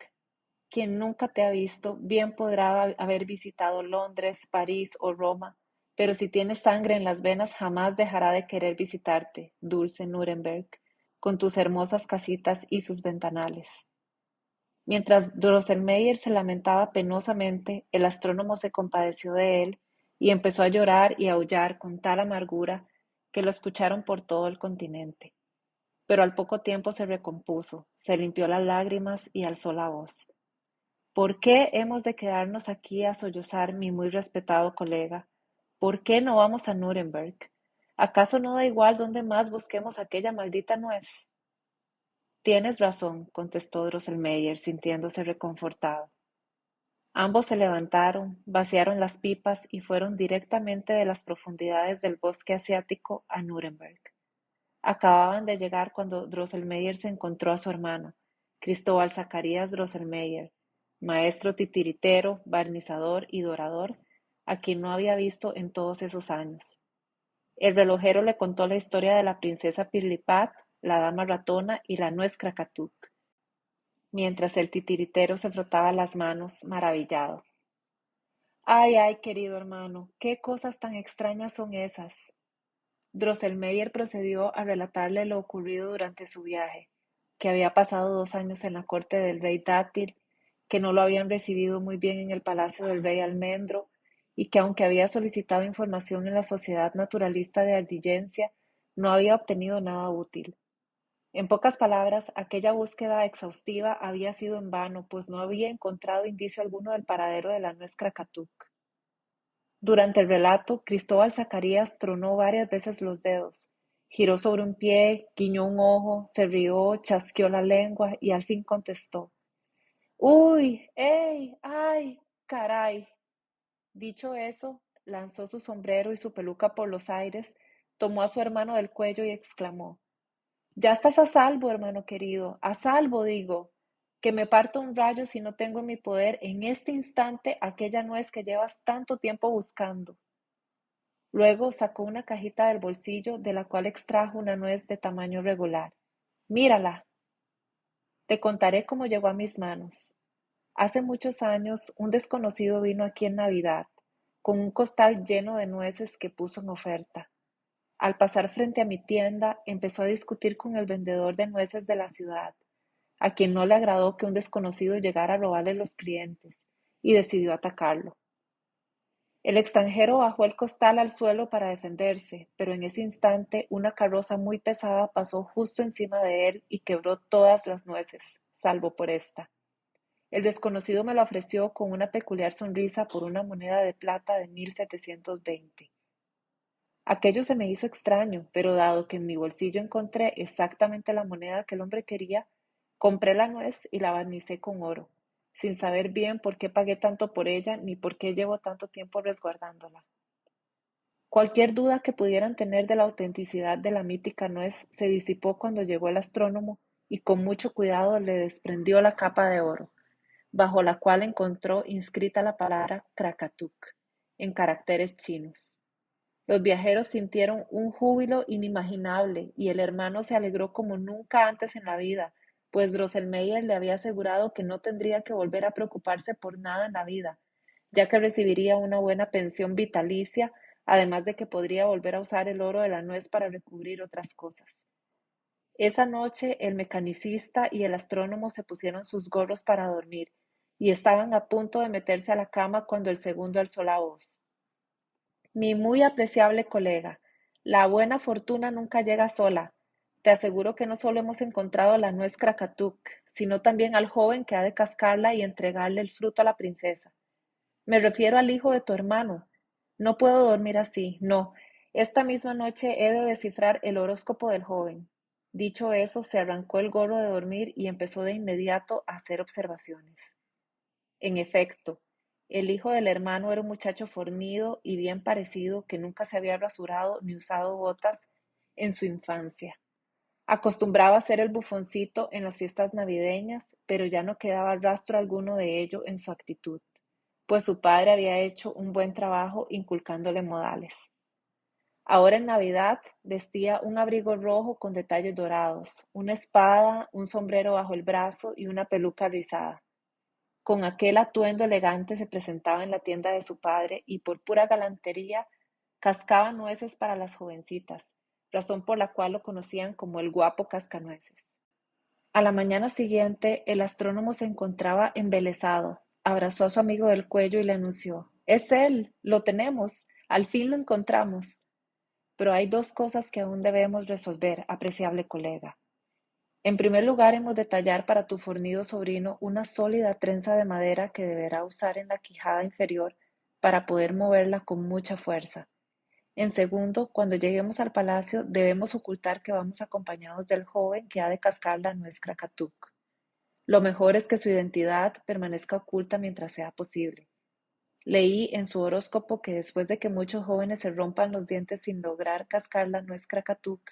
Quien nunca te ha visto, bien podrá haber visitado Londres, París o Roma, pero si tienes sangre en las venas jamás dejará de querer visitarte, dulce Nuremberg, con tus hermosas casitas y sus ventanales. Mientras Drosselmeyer se lamentaba penosamente, el astrónomo se compadeció de él y empezó a llorar y aullar con tal amargura que lo escucharon por todo el continente. Pero al poco tiempo se recompuso, se limpió las lágrimas y alzó la voz. ¿Por qué hemos de quedarnos aquí a sollozar, mi muy respetado colega? ¿Por qué no vamos a Nuremberg? ¿Acaso no da igual dónde más busquemos aquella maldita nuez? Tienes razón, contestó Drosselmeyer, sintiéndose reconfortado. Ambos se levantaron, vaciaron las pipas y fueron directamente de las profundidades del bosque asiático a Nuremberg. Acababan de llegar cuando Drosselmeyer se encontró a su hermano, Cristóbal Zacarías Drosselmeyer, maestro titiritero, barnizador y dorador, a quien no había visto en todos esos años. El relojero le contó la historia de la princesa Pirlipat, la dama ratona y la nuez Krakatuk, mientras el titiritero se frotaba las manos, maravillado. Ay, ay, querido hermano, qué cosas tan extrañas son esas. Drosselmeyer procedió a relatarle lo ocurrido durante su viaje, que había pasado 2 años en la corte del rey Dátil, que no lo habían recibido muy bien en el palacio del rey Almendro, y que aunque había solicitado información en la Sociedad Naturalista de Ardiyencia, no había obtenido nada útil. En pocas palabras, aquella búsqueda exhaustiva había sido en vano, pues no había encontrado indicio alguno del paradero de la nuez Krakatuk. Durante el relato, Cristóbal Zacarías tronó varias veces los dedos, giró sobre un pie, guiñó un ojo, se rió, chasqueó la lengua y al fin contestó: ¡Uy! ¡Ey! ¡Ay! ¡Caray! Dicho eso, lanzó su sombrero y su peluca por los aires, tomó a su hermano del cuello y exclamó: Ya estás a salvo, hermano querido, a salvo, digo. Que me parta un rayo si no tengo en mi poder en este instante aquella nuez que llevas tanto tiempo buscando. Luego sacó una cajita del bolsillo de la cual extrajo una nuez de tamaño regular. Mírala. Te contaré cómo llegó a mis manos. Hace muchos años un desconocido vino aquí en Navidad, con un costal lleno de nueces que puso en oferta. Al pasar frente a mi tienda, empezó a discutir con el vendedor de nueces de la ciudad, a quien no le agradó que un desconocido llegara a robarle los clientes, y decidió atacarlo. El extranjero bajó el costal al suelo para defenderse, pero en ese instante una carroza muy pesada pasó justo encima de él y quebró todas las nueces, salvo por esta. El desconocido me lo ofreció con una peculiar sonrisa por una moneda de plata de 1720. Aquello se me hizo extraño, pero dado que en mi bolsillo encontré exactamente la moneda que el hombre quería, compré la nuez y la barnicé con oro, sin saber bien por qué pagué tanto por ella ni por qué llevo tanto tiempo resguardándola. Cualquier duda que pudieran tener de la autenticidad de la mítica nuez se disipó cuando llegó el astrónomo y con mucho cuidado le desprendió la capa de oro, bajo la cual encontró inscrita la palabra Krakatuk, en caracteres chinos. Los viajeros sintieron un júbilo inimaginable y el hermano se alegró como nunca antes en la vida, pues Drosselmeyer le había asegurado que no tendría que volver a preocuparse por nada en la vida, ya que recibiría una buena pensión vitalicia, además de que podría volver a usar el oro de la nuez para recubrir otras cosas. Esa noche el mecanicista y el astrónomo se pusieron sus gorros para dormir y estaban a punto de meterse a la cama cuando el segundo alzó la voz. Mi muy apreciable colega, la buena fortuna nunca llega sola. Te aseguro que no solo hemos encontrado la nuez Krakatuk, sino también al joven que ha de cascarla y entregarle el fruto a la princesa. Me refiero al hijo de tu hermano. No puedo dormir así, no. Esta misma noche he de descifrar el horóscopo del joven. Dicho eso, se arrancó el gorro de dormir y empezó de inmediato a hacer observaciones. En efecto, el hijo del hermano era un muchacho fornido y bien parecido que nunca se había rasurado ni usado botas en su infancia. Acostumbraba a ser el bufoncito en las fiestas navideñas, pero ya no quedaba rastro alguno de ello en su actitud, pues su padre había hecho un buen trabajo inculcándole modales. Ahora en Navidad vestía un abrigo rojo con detalles dorados, una espada, un sombrero bajo el brazo y una peluca rizada. Con aquel atuendo elegante se presentaba en la tienda de su padre y por pura galantería cascaba nueces para las jovencitas, razón por la cual lo conocían como el guapo cascanueces. A la mañana siguiente, el astrónomo se encontraba embelesado, abrazó a su amigo del cuello y le anunció: «Es él, lo tenemos, al fin lo encontramos. Pero hay dos cosas que aún debemos resolver, apreciable colega. En primer lugar, hemos de tallar para tu fornido sobrino una sólida trenza de madera que deberá usar en la quijada inferior para poder moverla con mucha fuerza. En segundo, cuando lleguemos al palacio, debemos ocultar que vamos acompañados del joven que ha de cascar la nuez Krakatuk. Lo mejor es que su identidad permanezca oculta mientras sea posible. Leí en su horóscopo que después de que muchos jóvenes se rompan los dientes sin lograr cascar la nuez Krakatuk,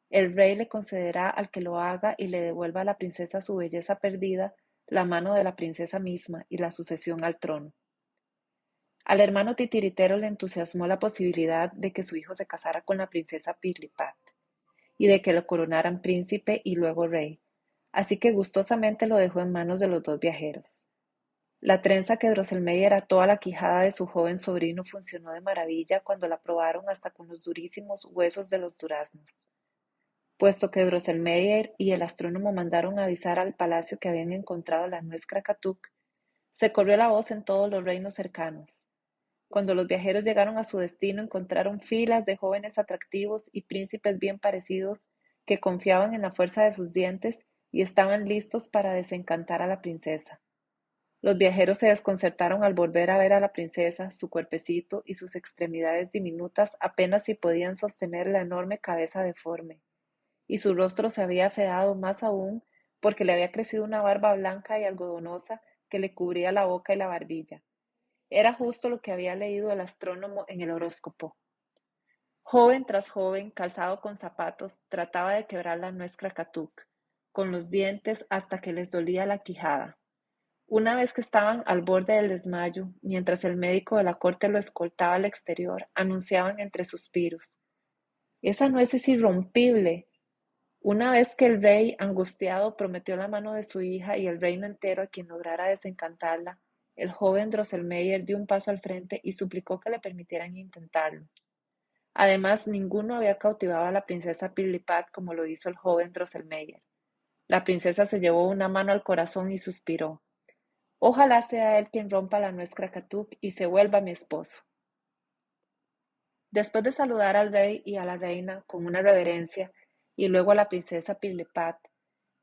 el rey le concederá al que lo haga y le devuelva a la princesa su belleza perdida, la mano de la princesa misma y la sucesión al trono». Al hermano titiritero le entusiasmó la posibilidad de que su hijo se casara con la princesa Pirlipat y de que lo coronaran príncipe y luego rey, así que gustosamente lo dejó en manos de los dos viajeros. La trenza que Drosselmeyer ató a la quijada de su joven sobrino funcionó de maravilla cuando la probaron hasta con los durísimos huesos de los duraznos. Puesto que Drosselmeyer y el astrónomo mandaron avisar al palacio que habían encontrado la nuez Krakatuk, se corrió la voz en todos los reinos cercanos. Cuando los viajeros llegaron a su destino, encontraron filas de jóvenes atractivos y príncipes bien parecidos que confiaban en la fuerza de sus dientes y estaban listos para desencantar a la princesa. Los viajeros se desconcertaron al volver a ver a la princesa, su cuerpecito y sus extremidades diminutas apenas si podían sostener la enorme cabeza deforme, y su rostro se había afeado más aún porque le había crecido una barba blanca y algodonosa que le cubría la boca y la barbilla. Era justo lo que había leído el astrónomo en el horóscopo. Joven tras joven, calzado con zapatos, trataba de quebrar la nuez Krakatuk, con los dientes hasta que les dolía la quijada. Una vez que estaban al borde del desmayo, mientras el médico de la corte lo escoltaba al exterior, anunciaban entre suspiros: «Esa nuez es irrompible». Una vez que el rey, angustiado, prometió la mano de su hija y el reino entero a quien lograra desencantarla, el joven Drosselmeyer dio un paso al frente y suplicó que le permitieran intentarlo. Además, ninguno había cautivado a la princesa Pirlipat como lo hizo el joven Drosselmeyer. La princesa se llevó una mano al corazón y suspiró: «Ojalá sea él quien rompa la nuez Krakatuk y se vuelva mi esposo». Después de saludar al rey y a la reina con una reverencia, y luego a la princesa Pirlipat,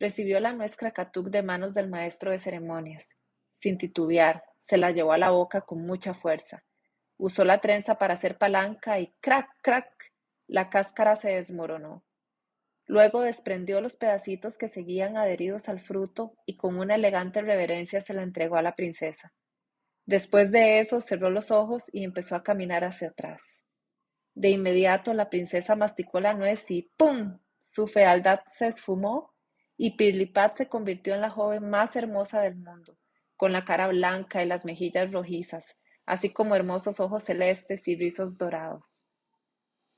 recibió la nuez Krakatuk de manos del maestro de ceremonias. Sin titubear, se la llevó a la boca con mucha fuerza. Usó la trenza para hacer palanca y ¡crac, crac! La cáscara se desmoronó. Luego desprendió los pedacitos que seguían adheridos al fruto y con una elegante reverencia se la entregó a la princesa. Después de eso cerró los ojos y empezó a caminar hacia atrás. De inmediato la princesa masticó la nuez y ¡pum! Su fealdad se esfumó y Pirlipat se convirtió en la joven más hermosa del mundo, con la cara blanca y las mejillas rojizas, así como hermosos ojos celestes y rizos dorados.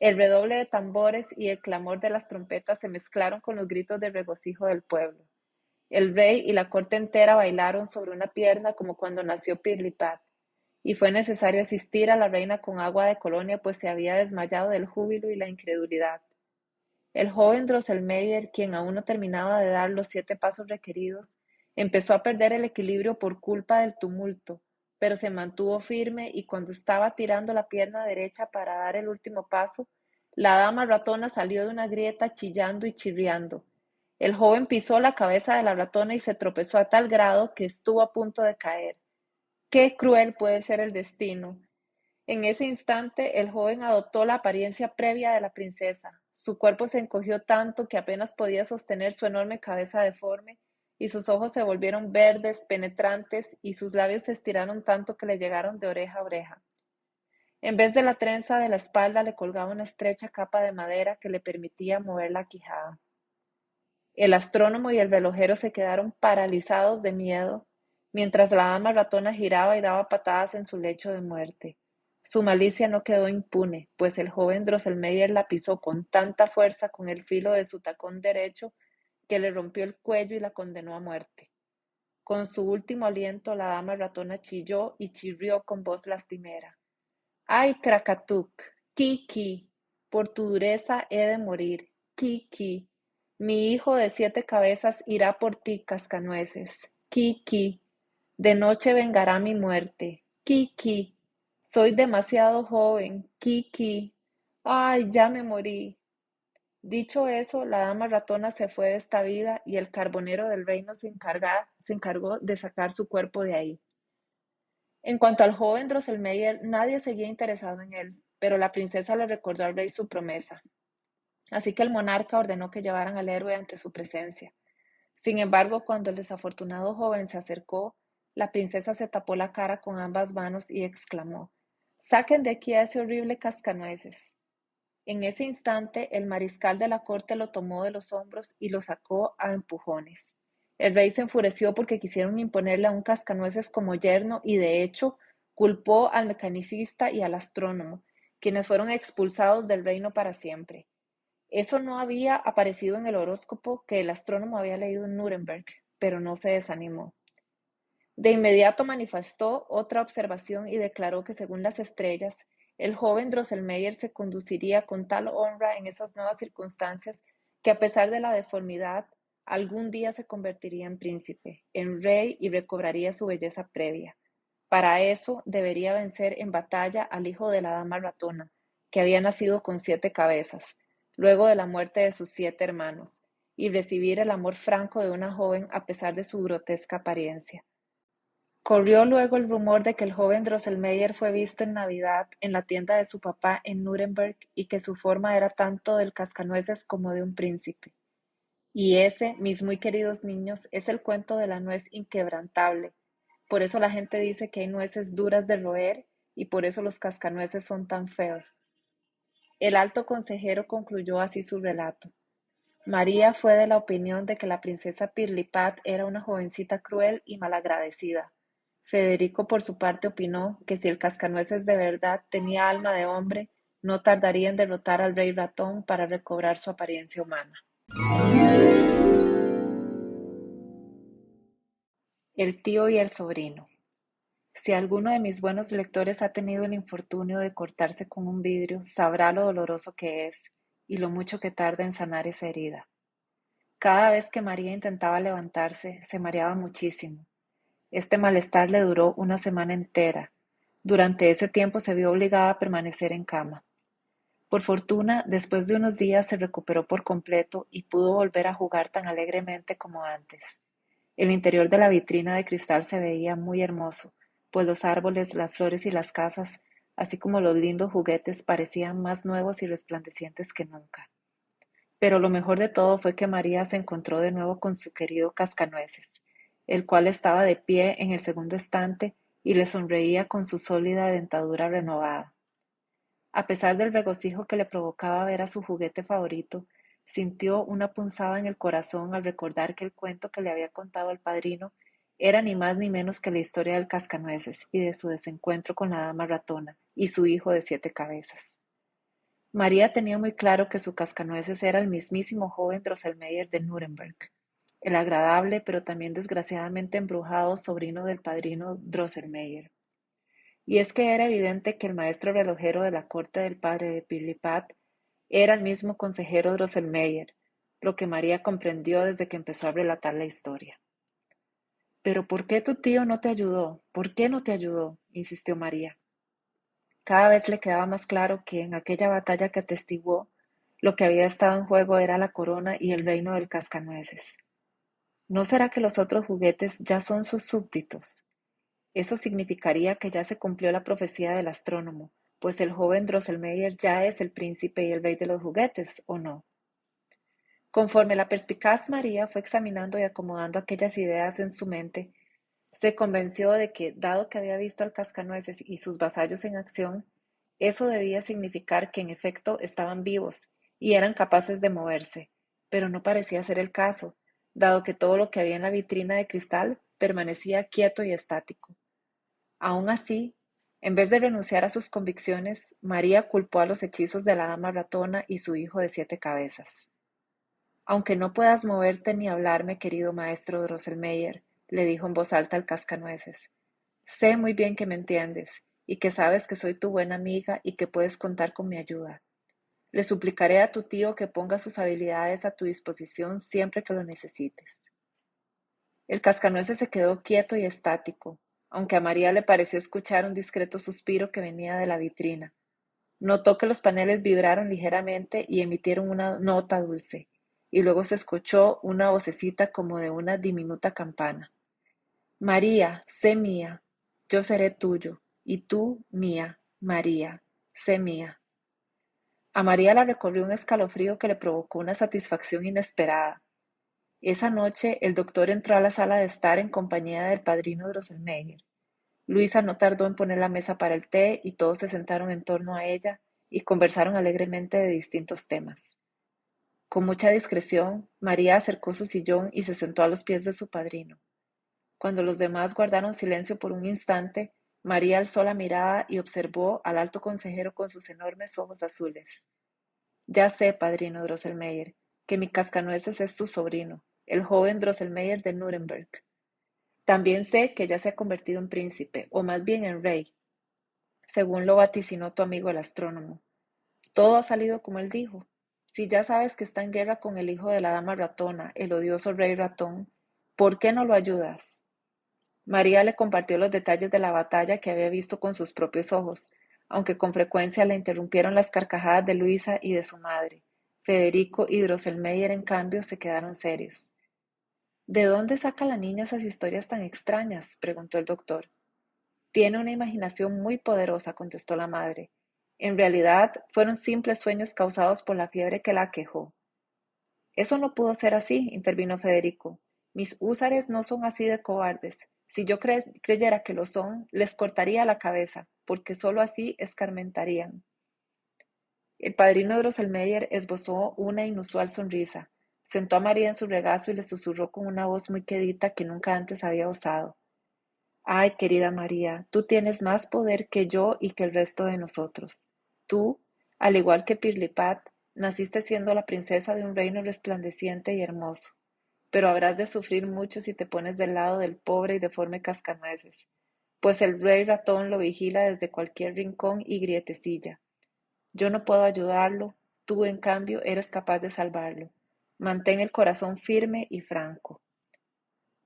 El redoble de tambores y el clamor de las trompetas se mezclaron con los gritos de regocijo del pueblo. El rey y la corte entera bailaron sobre una pierna como cuando nació Pirlipat, y fue necesario asistir a la reina con agua de colonia, pues se había desmayado del júbilo y la incredulidad. El joven Drosselmeyer, quien aún no terminaba de dar los 7 pasos requeridos, empezó a perder el equilibrio por culpa del tumulto, pero se mantuvo firme y cuando estaba tirando la pierna derecha para dar el último paso, la dama ratona salió de una grieta chillando y chirriando. El joven pisó la cabeza de la ratona y se tropezó a tal grado que estuvo a punto de caer. Qué cruel puede ser el destino. En ese instante, el joven adoptó la apariencia previa de la princesa. Su cuerpo se encogió tanto que apenas podía sostener su enorme cabeza deforme, y sus ojos se volvieron verdes, penetrantes, y sus labios se estiraron tanto que le llegaron de oreja a oreja. En vez de la trenza de la espalda le colgaba una estrecha capa de madera que le permitía mover la quijada. El astrónomo y el relojero se quedaron paralizados de miedo, mientras la dama ratona giraba y daba patadas en su lecho de muerte. Su malicia no quedó impune, pues el joven Drosselmeyer la pisó con tanta fuerza con el filo de su tacón derecho que le rompió el cuello y la condenó a muerte. Con su último aliento, la dama ratona chilló y chirrió con voz lastimera. ¡Ay, Krakatuk! ¡Kiki! Por tu dureza he de morir. ¡Kiki! Mi hijo de 7 cabezas irá por ti, cascanueces. ¡Kiki! De noche vengará mi muerte. ¡Kiki! Soy demasiado joven. ¡Kiki! ¡Ay, ya me morí! Dicho eso, la dama ratona se fue de esta vida y el carbonero del reino se encargó de sacar su cuerpo de ahí. En cuanto al joven Drosselmeyer, nadie seguía interesado en él, pero la princesa le recordó al rey su promesa. Así que el monarca ordenó que llevaran al héroe ante su presencia. Sin embargo, cuando el desafortunado joven se acercó, la princesa se tapó la cara con ambas manos y exclamó: «Saquen de aquí a ese horrible cascanueces». En ese instante, el mariscal de la corte lo tomó de los hombros y lo sacó a empujones. El rey se enfureció porque quisieron imponerle a un cascanueces como yerno y, de hecho, culpó al mecanicista y al astrónomo, quienes fueron expulsados del reino para siempre. Eso no había aparecido en el horóscopo que el astrónomo había leído en Nuremberg, pero no se desanimó. De inmediato manifestó otra observación y declaró que, según las estrellas, el joven Drosselmeyer se conduciría con tal honra en esas nuevas circunstancias que, a pesar de la deformidad, algún día se convertiría en príncipe, en rey, y recobraría su belleza previa. Para eso debería vencer en batalla al hijo de la dama ratona, que había nacido con 7 cabezas, luego de la muerte de sus 7 hermanos, y recibir el amor franco de una joven a pesar de su grotesca apariencia. Corrió luego el rumor de que el joven Drosselmeyer fue visto en Navidad en la tienda de su papá en Nuremberg y que su forma era tanto del cascanueces como de un príncipe. Y ese, mis muy queridos niños, es el cuento de la nuez inquebrantable. Por eso la gente dice que hay nueces duras de roer y por eso los cascanueces son tan feos. El alto consejero concluyó así su relato. María fue de la opinión de que la princesa Pirlipat era una jovencita cruel y malagradecida. Federico, por su parte, opinó que si el cascanueces de verdad tenía alma de hombre, no tardaría en derrotar al rey ratón para recobrar su apariencia humana. El tío y el sobrino. Si alguno de mis buenos lectores ha tenido el infortunio de cortarse con un vidrio, sabrá lo doloroso que es y lo mucho que tarda en sanar esa herida. Cada vez que María intentaba levantarse, se mareaba muchísimo. Este malestar le duró una semana entera. Durante ese tiempo se vio obligada a permanecer en cama. Por fortuna, después de unos días se recuperó por completo y pudo volver a jugar tan alegremente como antes. El interior de la vitrina de cristal se veía muy hermoso, pues los árboles, las flores y las casas, así como los lindos juguetes, parecían más nuevos y resplandecientes que nunca. Pero lo mejor de todo fue que María se encontró de nuevo con su querido Cascanueces, el cual estaba de pie en el segundo estante y le sonreía con su sólida dentadura renovada. A pesar del regocijo que le provocaba ver a su juguete favorito, sintió una punzada en el corazón al recordar que el cuento que le había contado el padrino era ni más ni menos que la historia del Cascanueces y de su desencuentro con la dama ratona y su hijo de 7 cabezas. María tenía muy claro que su cascanueces era el mismísimo joven Drosselmeyer de Nuremberg, el agradable pero también desgraciadamente embrujado sobrino del padrino Drosselmeyer. Y es que era evidente que el maestro relojero de la corte del padre de Pirlipat era el mismo consejero Drosselmeyer, lo que María comprendió desde que empezó a relatar la historia. «¿Pero por qué tu tío no te ayudó? ¿Por qué no te ayudó?», insistió María. Cada vez le quedaba más claro que en aquella batalla que atestiguó, lo que había estado en juego era la corona y el reino del cascanueces. ¿No será que los otros juguetes ya son sus súbditos? Eso significaría que ya se cumplió la profecía del astrónomo, pues el joven Drosselmeyer ya es el príncipe y el rey de los juguetes, ¿o no? Conforme la perspicaz María fue examinando y acomodando aquellas ideas en su mente, se convenció de que, dado que había visto al cascanueces y sus vasallos en acción, eso debía significar que en efecto estaban vivos y eran capaces de moverse, pero no parecía ser el caso, dado que todo lo que había en la vitrina de cristal permanecía quieto y estático. Aun así, en vez de renunciar a sus convicciones, María culpó a los hechizos de la dama ratona y su hijo de 7 cabezas. Aunque no puedas moverte ni hablarme, querido maestro Drosselmeyer, le dijo en voz alta el cascanueces, sé muy bien que me entiendes y que sabes que soy tu buena amiga y que puedes contar con mi ayuda. Le suplicaré a tu tío que ponga sus habilidades a tu disposición siempre que lo necesites. El cascanueces se quedó quieto y estático, aunque a María le pareció escuchar un discreto suspiro que venía de la vitrina. Notó que los paneles vibraron ligeramente y emitieron una nota dulce, y luego se escuchó una vocecita como de una diminuta campana. María, sé mía, yo seré tuyo, y tú mía, María, sé mía. A María la recorrió un escalofrío que le provocó una satisfacción inesperada. Esa noche el doctor entró a la sala de estar en compañía del padrino Drosselmeyer. Luisa no tardó en poner la mesa para el té y todos se sentaron en torno a ella y conversaron alegremente de distintos temas. Con mucha discreción, María acercó su sillón y se sentó a los pies de su padrino. Cuando los demás guardaron silencio por un instante, María alzó la mirada y observó al alto consejero con sus enormes ojos azules. Ya sé, padrino Drosselmeyer, que mi cascanueces es tu sobrino, el joven Drosselmeyer de Nuremberg. También sé que ya se ha convertido en príncipe, o más bien en rey, según lo vaticinó tu amigo el astrónomo. Todo ha salido como él dijo. Si ya sabes que está en guerra con el hijo de la dama ratona, el odioso rey ratón, ¿por qué no lo ayudas? María le compartió los detalles de la batalla que había visto con sus propios ojos, aunque con frecuencia le interrumpieron las carcajadas de Luisa y de su madre. Federico y Drosselmeyer, en cambio, se quedaron serios. ¿De dónde saca la niña esas historias tan extrañas?, preguntó el doctor. Tiene una imaginación muy poderosa, contestó la madre. En realidad, fueron simples sueños causados por la fiebre que la aquejó. Eso no pudo ser así, intervino Federico. Mis húsares no son así de cobardes. Si yo creyera que lo son, les cortaría la cabeza, porque sólo así escarmentarían. El padrino Drosselmeyer esbozó una inusual sonrisa. Sentó a María en su regazo y le susurró con una voz muy quedita que nunca antes había usado. Ay, querida María, tú tienes más poder que yo y que el resto de nosotros. Tú, al igual que Pirlipat, naciste siendo la princesa de un reino resplandeciente y hermoso, pero habrás de sufrir mucho si te pones del lado del pobre y deforme cascanueces, pues el rey ratón lo vigila desde cualquier rincón y grietecilla. Yo no puedo ayudarlo, tú en cambio eres capaz de salvarlo. Mantén el corazón firme y franco.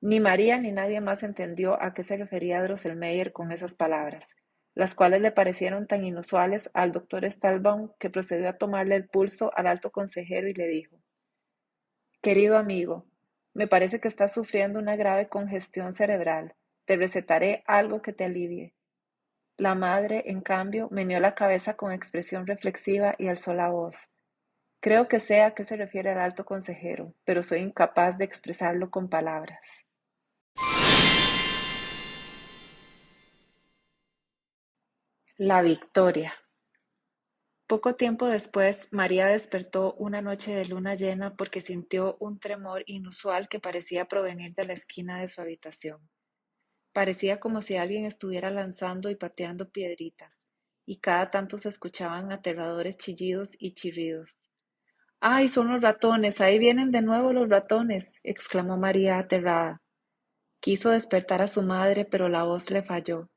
Ni María ni nadie más entendió a qué se refería Drosselmeyer con esas palabras, las cuales le parecieron tan inusuales al doctor Stahlbaum que procedió a tomarle el pulso al alto consejero y le dijo: Querido amigo, me parece que estás sufriendo una grave congestión cerebral. Te recetaré algo que te alivie. La madre, en cambio, meneó la cabeza con expresión reflexiva y alzó la voz. Creo que sé a qué se refiere el alto consejero, pero soy incapaz de expresarlo con palabras. La victoria. Poco tiempo después, María despertó una noche de luna llena porque sintió un tremor inusual que parecía provenir de la esquina de su habitación. Parecía como si alguien estuviera lanzando y pateando piedritas, y cada tanto se escuchaban aterradores chillidos y chirridos. ¡Ay, son los ratones! ¡Ahí vienen de nuevo los ratones! Exclamó María aterrada. Quiso despertar a su madre, pero la voz le falló.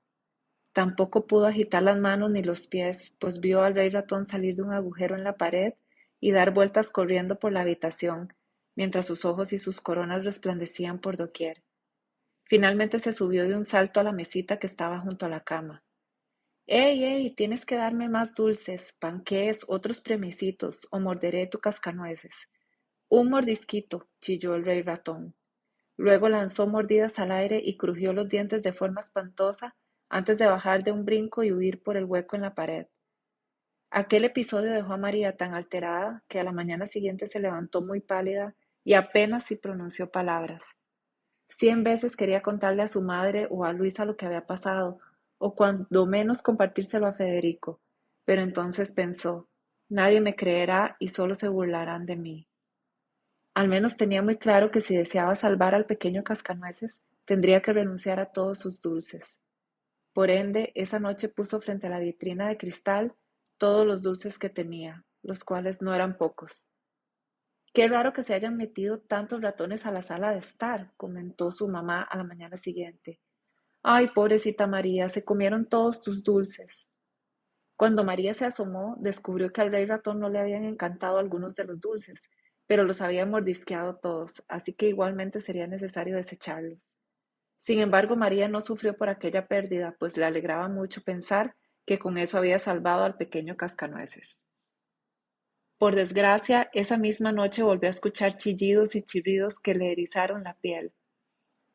Tampoco pudo agitar las manos ni los pies, pues vio al rey ratón salir de un agujero en la pared y dar vueltas corriendo por la habitación, mientras sus ojos y sus coronas resplandecían por doquier. Finalmente se subió de un salto a la mesita que estaba junto a la cama. ¡Ey, ey! Tienes que darme más dulces, panqués, otros premiecitos, o morderé tu cascanueces. Un mordisquito, chilló el rey ratón. Luego lanzó mordidas al aire y crujió los dientes de forma espantosa antes de bajar de un brinco y huir por el hueco en la pared. Aquel episodio dejó a María tan alterada que a la mañana siguiente se levantó muy pálida y apenas si pronunció palabras. 100 veces quería contarle a su madre o a Luisa lo que había pasado, o cuando menos compartírselo a Federico, pero entonces pensó, nadie me creerá y solo se burlarán de mí. Al menos tenía muy claro que si deseaba salvar al pequeño cascanueces, tendría que renunciar a todos sus dulces. Por ende, esa noche puso frente a la vitrina de cristal todos los dulces que tenía, los cuales no eran pocos. Qué raro que se hayan metido tantos ratones a la sala de estar, comentó su mamá a la mañana siguiente. Ay, pobrecita María, se comieron todos tus dulces. Cuando María se asomó, descubrió que al rey ratón no le habían encantado algunos de los dulces, pero los había mordisqueado todos, así que igualmente sería necesario desecharlos. Sin embargo, María no sufrió por aquella pérdida, pues le alegraba mucho pensar que con eso había salvado al pequeño cascanueces. Por desgracia, esa misma noche volvió a escuchar chillidos y chirridos que le erizaron la piel.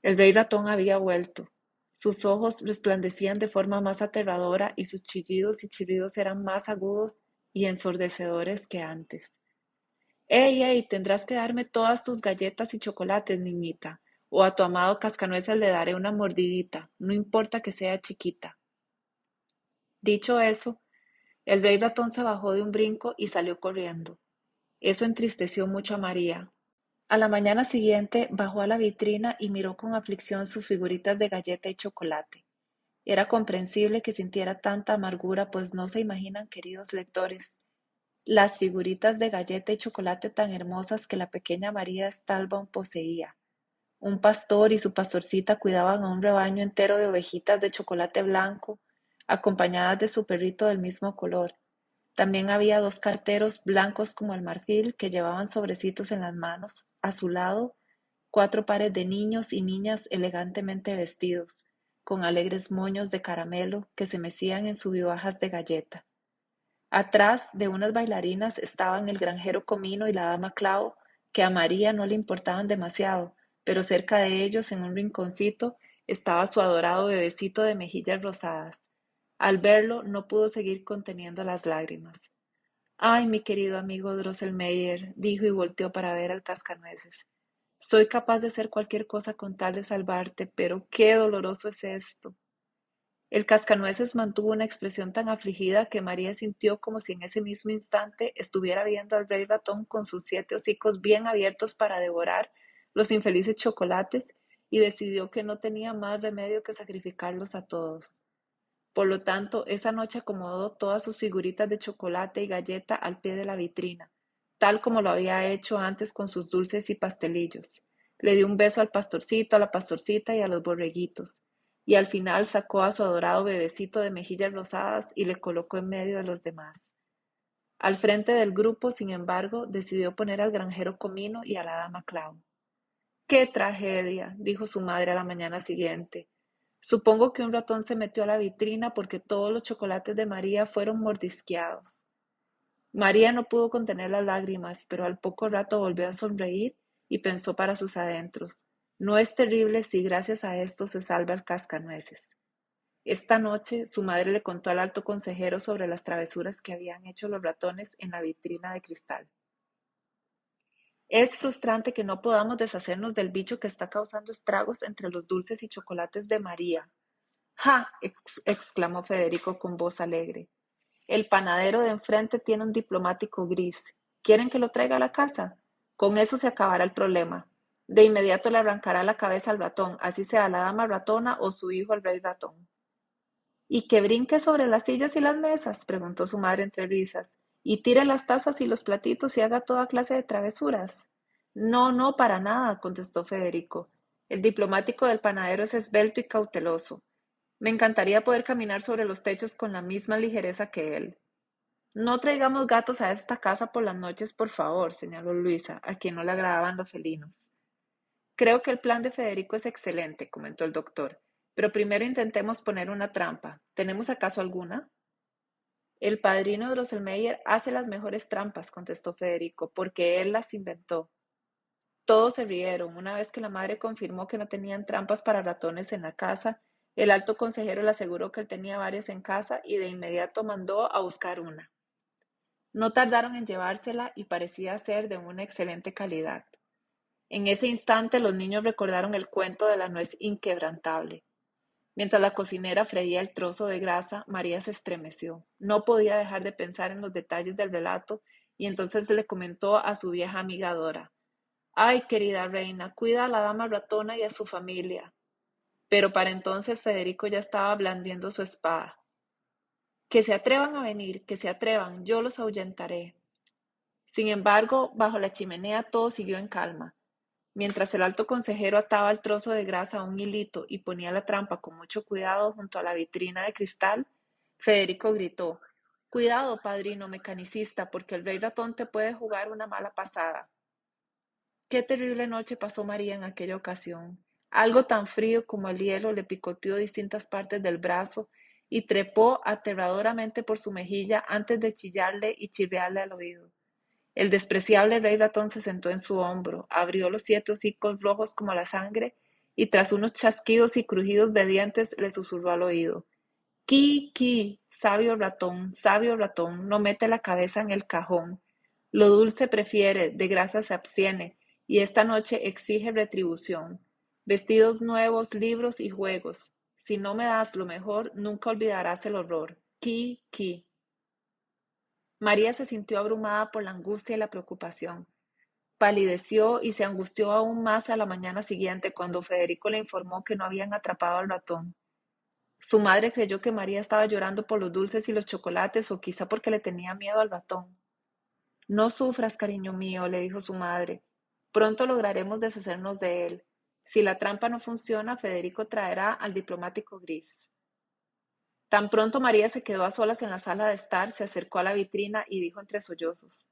El rey ratón había vuelto. Sus ojos resplandecían de forma más aterradora y sus chillidos y chirridos eran más agudos y ensordecedores que antes. ¡Ey, ey! Tendrás que darme todas tus galletas y chocolates, niñita, o a tu amado cascanueces le daré una mordidita, no importa que sea chiquita. Dicho eso, el rey ratón se bajó de un brinco y salió corriendo. Eso entristeció mucho a María. A la mañana siguiente bajó a la vitrina y miró con aflicción sus figuritas de galleta y chocolate. Era comprensible que sintiera tanta amargura, pues no se imaginan, queridos lectores, las figuritas de galleta y chocolate tan hermosas que la pequeña María Stalbaum poseía. Un pastor y su pastorcita cuidaban a un rebaño entero de ovejitas de chocolate blanco, acompañadas de su perrito del mismo color. También había dos carteros blancos como el marfil que llevaban sobrecitos en las manos. A su lado, cuatro pares de niños y niñas elegantemente vestidos, con alegres moños de caramelo que se mecían en subibajas de galleta. Atrás de unas bailarinas estaban el granjero Comino y la dama Clau, que a María no le importaban demasiado, pero cerca de ellos, en un rinconcito, estaba su adorado bebecito de mejillas rosadas. Al verlo, no pudo seguir conteniendo las lágrimas. Ay, mi querido amigo Drosselmeyer, dijo y volteó para ver al cascanueces. Soy capaz de hacer cualquier cosa con tal de salvarte, pero qué doloroso es esto. El cascanueces mantuvo una expresión tan afligida que María sintió como si en ese mismo instante estuviera viendo al rey ratón con sus 7 hocicos bien abiertos para devorar los infelices chocolates y decidió que no tenía más remedio que sacrificarlos a todos. Por lo tanto, esa noche acomodó todas sus figuritas de chocolate y galleta al pie de la vitrina, tal como lo había hecho antes con sus dulces y pastelillos. Le dio un beso al pastorcito, a la pastorcita y a los borreguitos, y al final sacó a su adorado bebecito de mejillas rosadas y le colocó en medio de los demás. Al frente del grupo, sin embargo, decidió poner al granjero Comino y a la dama Clau. ¡Qué tragedia!, dijo su madre a la mañana siguiente. Supongo que un ratón se metió a la vitrina porque todos los chocolates de María fueron mordisqueados. María no pudo contener las lágrimas, pero al poco rato volvió a sonreír y pensó para sus adentros. No es terrible si gracias a esto se salva el cascanueces. Esta noche su madre le contó al alto consejero sobre las travesuras que habían hecho los ratones en la vitrina de cristal. Es frustrante que no podamos deshacernos del bicho que está causando estragos entre los dulces y chocolates de María. ¡Ja! Exclamó Federico con voz alegre. El panadero de enfrente tiene un diplomático gris. ¿Quieren que lo traiga a la casa? Con eso se acabará el problema. De inmediato le arrancará la cabeza al ratón, así sea la dama ratona o su hijo el rey ratón. ¿Y que brinque sobre las sillas y las mesas?, preguntó su madre entre risas, y tire las tazas y los platitos y haga toda clase de travesuras. No, no, para nada, contestó Federico. El diplomático del panadero es esbelto y cauteloso. Me encantaría poder caminar sobre los techos con la misma ligereza que él. No traigamos gatos a esta casa por las noches, por favor, señaló Luisa, a quien no le agradaban los felinos. Creo que el plan de Federico es excelente, comentó el doctor, pero primero intentemos poner una trampa. ¿Tenemos acaso alguna? El padrino Drosselmeyer hace las mejores trampas, contestó Federico, porque él las inventó. Todos se rieron. Una vez que la madre confirmó que no tenían trampas para ratones en la casa, el alto consejero le aseguró que él tenía varias en casa y de inmediato mandó a buscar una. No tardaron en llevársela y parecía ser de una excelente calidad. En ese instante los niños recordaron el cuento de la nuez inquebrantable. Mientras la cocinera freía el trozo de grasa, María se estremeció. No podía dejar de pensar en los detalles del relato y entonces le comentó a su vieja amiga Dora. Ay, querida reina, cuida a la dama ratona y a su familia. Pero para entonces Federico ya estaba blandiendo su espada. Que se atrevan a venir, que se atrevan, yo los ahuyentaré. Sin embargo, bajo la chimenea todo siguió en calma. Mientras el alto consejero ataba el trozo de grasa a un hilito y ponía la trampa con mucho cuidado junto a la vitrina de cristal, Federico gritó: Cuidado, padrino mecanicista, porque el rey ratón te puede jugar una mala pasada. Qué terrible noche pasó María en aquella ocasión. Algo tan frío como el hielo le picoteó distintas partes del brazo y trepó aterradoramente por su mejilla antes de chillarle y chirriarle al oído. El despreciable rey ratón se sentó en su hombro, abrió los 7 hocicos rojos como la sangre y tras unos chasquidos y crujidos de dientes le susurró al oído: Qui, qui, sabio ratón, no mete la cabeza en el cajón. Lo dulce prefiere, de grasa se abstiene, y esta noche exige retribución. Vestidos nuevos, libros y juegos. Si no me das lo mejor, nunca olvidarás el horror. Qui, qui. María se sintió abrumada por la angustia y la preocupación. Palideció y se angustió aún más a la mañana siguiente cuando Federico le informó que no habían atrapado al ratón. Su madre creyó que María estaba llorando por los dulces y los chocolates o quizá porque le tenía miedo al ratón. No sufras, cariño mío, le dijo su madre. Pronto lograremos deshacernos de él. Si la trampa no funciona, Federico traerá al diplomático gris. Tan pronto María se quedó a solas en la sala de estar, se acercó a la vitrina y dijo entre sollozos: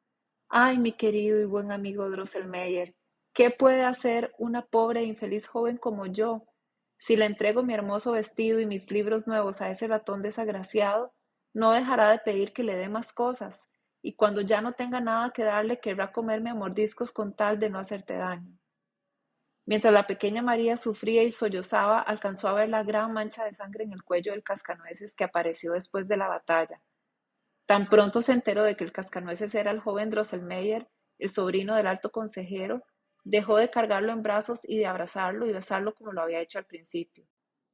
Ay, mi querido y buen amigo Drosselmeyer, ¿qué puede hacer una pobre e infeliz joven como yo? Si le entrego mi hermoso vestido y mis libros nuevos a ese ratón desgraciado, no dejará de pedir que le dé más cosas, y cuando ya no tenga nada que darle, querrá comerme a mordiscos con tal de no hacerte daño. Mientras la pequeña María sufría y sollozaba, alcanzó a ver la gran mancha de sangre en el cuello del cascanueces que apareció después de la batalla. Tan pronto se enteró de que el cascanueces era el joven Drosselmeyer, el sobrino del alto consejero, dejó de cargarlo en brazos y de abrazarlo y besarlo como lo había hecho al principio.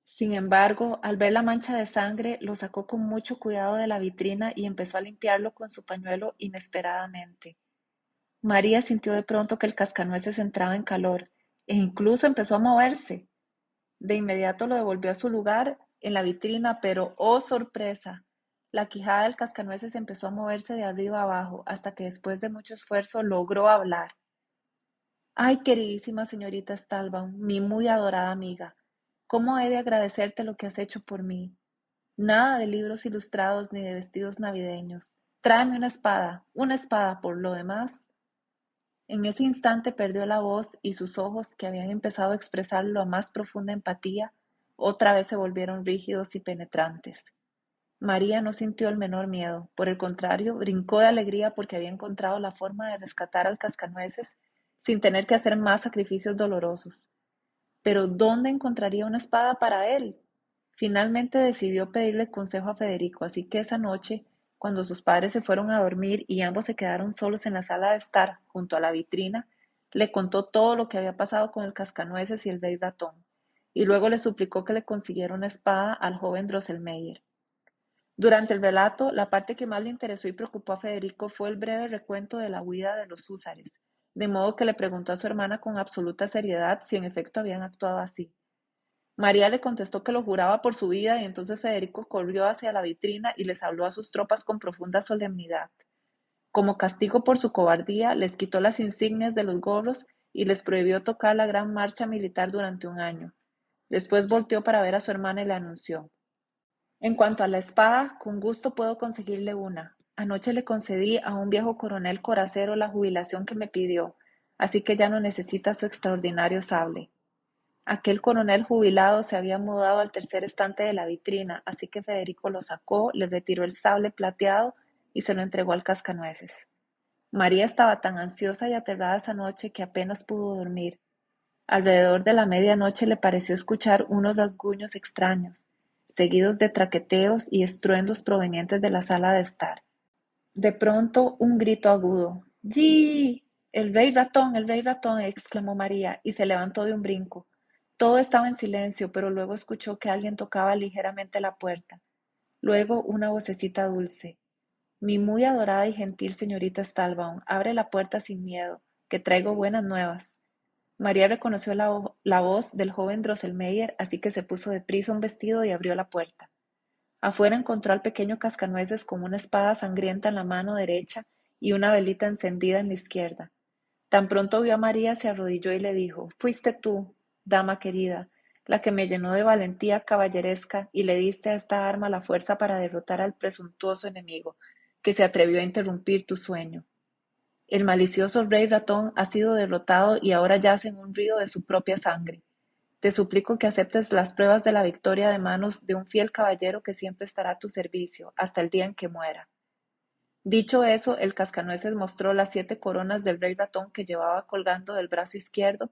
Sin embargo, al ver la mancha de sangre, lo sacó con mucho cuidado de la vitrina y empezó a limpiarlo con su pañuelo inesperadamente. María sintió de pronto que el cascanueces entraba en calor e incluso empezó a moverse. De inmediato lo devolvió a su lugar en la vitrina, pero ¡oh sorpresa! La quijada del cascanueces empezó a moverse de arriba a abajo hasta que después de mucho esfuerzo logró hablar. Ay, queridísima señorita Stalbaum, mi muy adorada amiga, ¿cómo he de agradecerte lo que has hecho por mí? Nada de libros ilustrados ni de vestidos navideños. Tráeme una espada por lo demás. En ese instante perdió la voz y sus ojos, que habían empezado a expresar la más profunda empatía, otra vez se volvieron rígidos y penetrantes. María no sintió el menor miedo, por el contrario, brincó de alegría porque había encontrado la forma de rescatar al cascanueces sin tener que hacer más sacrificios dolorosos. Pero ¿dónde encontraría una espada para él? Finalmente decidió pedirle consejo a Federico, así que esa noche, cuando sus padres se fueron a dormir y ambos se quedaron solos en la sala de estar, junto a la vitrina, le contó todo lo que había pasado con el cascanueces y el rey ratón, y luego le suplicó que le consiguiera una espada al joven Drosselmeyer. Durante el relato, la parte que más le interesó y preocupó a Federico fue el breve recuento de la huida de los húsares, de modo que le preguntó a su hermana con absoluta seriedad si en efecto habían actuado así. María le contestó que lo juraba por su vida y entonces Federico corrió hacia la vitrina y les habló a sus tropas con profunda solemnidad. Como castigo por su cobardía, les quitó las insignias de los gorros y les prohibió tocar la gran marcha militar durante un año. Después volteó para ver a su hermana y le anunció: En cuanto a la espada, con gusto puedo conseguirle una. Anoche le concedí a un viejo coronel coracero la jubilación que me pidió, así que ya no necesita su extraordinario sable. Aquel coronel jubilado se había mudado al tercer estante de la vitrina, así que Federico lo sacó, le retiró el sable plateado y se lo entregó al cascanueces. María estaba tan ansiosa y aterrada esa noche que apenas pudo dormir. Alrededor de la medianoche le pareció escuchar unos rasguños extraños, seguidos de traqueteos y estruendos provenientes de la sala de estar. De pronto, un grito agudo. ¡Yi! El rey ratón! Exclamó María, y se levantó de un brinco. Todo estaba en silencio, pero luego escuchó que alguien tocaba ligeramente la puerta. Luego una vocecita dulce. Mi muy adorada y gentil señorita Stalbaum, abre la puerta sin miedo. que traigo buenas nuevas. María reconoció la voz del joven Drosselmeyer, así que se puso deprisa un vestido y abrió la puerta. Afuera encontró al pequeño Cascanueces con una espada sangrienta en la mano derecha y una velita encendida en la izquierda. Tan pronto vio a María, se arrodilló y le dijo: Fuiste tú, dama querida, la que me llenó de valentía caballeresca y le diste a esta arma la fuerza para derrotar al presuntuoso enemigo, que se atrevió a interrumpir tu sueño. El malicioso rey ratón ha sido derrotado y ahora yace en un río de su propia sangre. Te suplico que aceptes las pruebas de la victoria de manos de un fiel caballero que siempre estará a tu servicio hasta el día en que muera. Dicho eso, el cascanueces mostró las 7 coronas del rey ratón que llevaba colgando del brazo izquierdo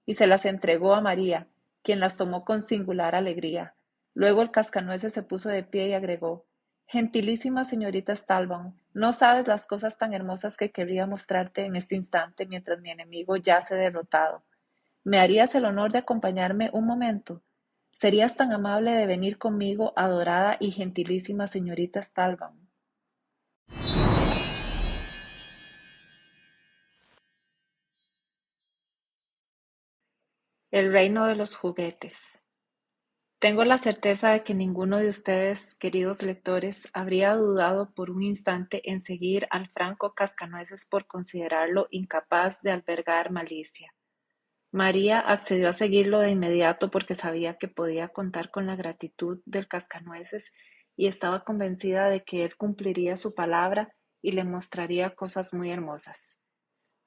y se las entregó a María, quien las tomó con singular alegría. Luego el cascanueces se puso de pie y agregó: Gentilísima señorita Stalbaum, no sabes las cosas tan hermosas que querría mostrarte en este instante mientras mi enemigo yace derrotado. ¿Me harías el honor de acompañarme un momento? ¿Serías tan amable de venir conmigo, adorada y gentilísima señorita Stalbaum? El reino de los juguetes. Tengo la certeza de que ninguno de ustedes, queridos lectores, habría dudado por un instante en seguir al franco Cascanueces por considerarlo incapaz de albergar malicia. María accedió a seguirlo de inmediato porque sabía que podía contar con la gratitud del Cascanueces y estaba convencida de que él cumpliría su palabra y le mostraría cosas muy hermosas.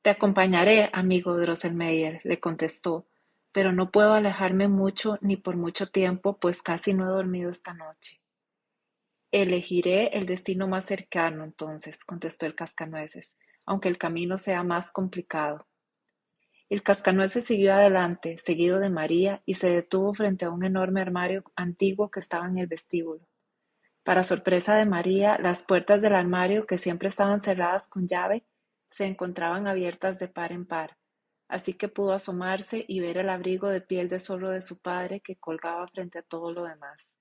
Te acompañaré, amigo Drosselmeyer, le contestó, pero no puedo alejarme mucho ni por mucho tiempo, pues casi no he dormido esta noche. Elegiré el destino más cercano, entonces, contestó el Cascanueces, aunque el camino sea más complicado. El Cascanueces siguió adelante, seguido de María, y se detuvo frente a un enorme armario antiguo que estaba en el vestíbulo. Para sorpresa de María, las puertas del armario, que siempre estaban cerradas con llave, se encontraban abiertas de par en par, así que pudo asomarse y ver el abrigo de piel de zorro de su padre que colgaba frente a todo lo demás.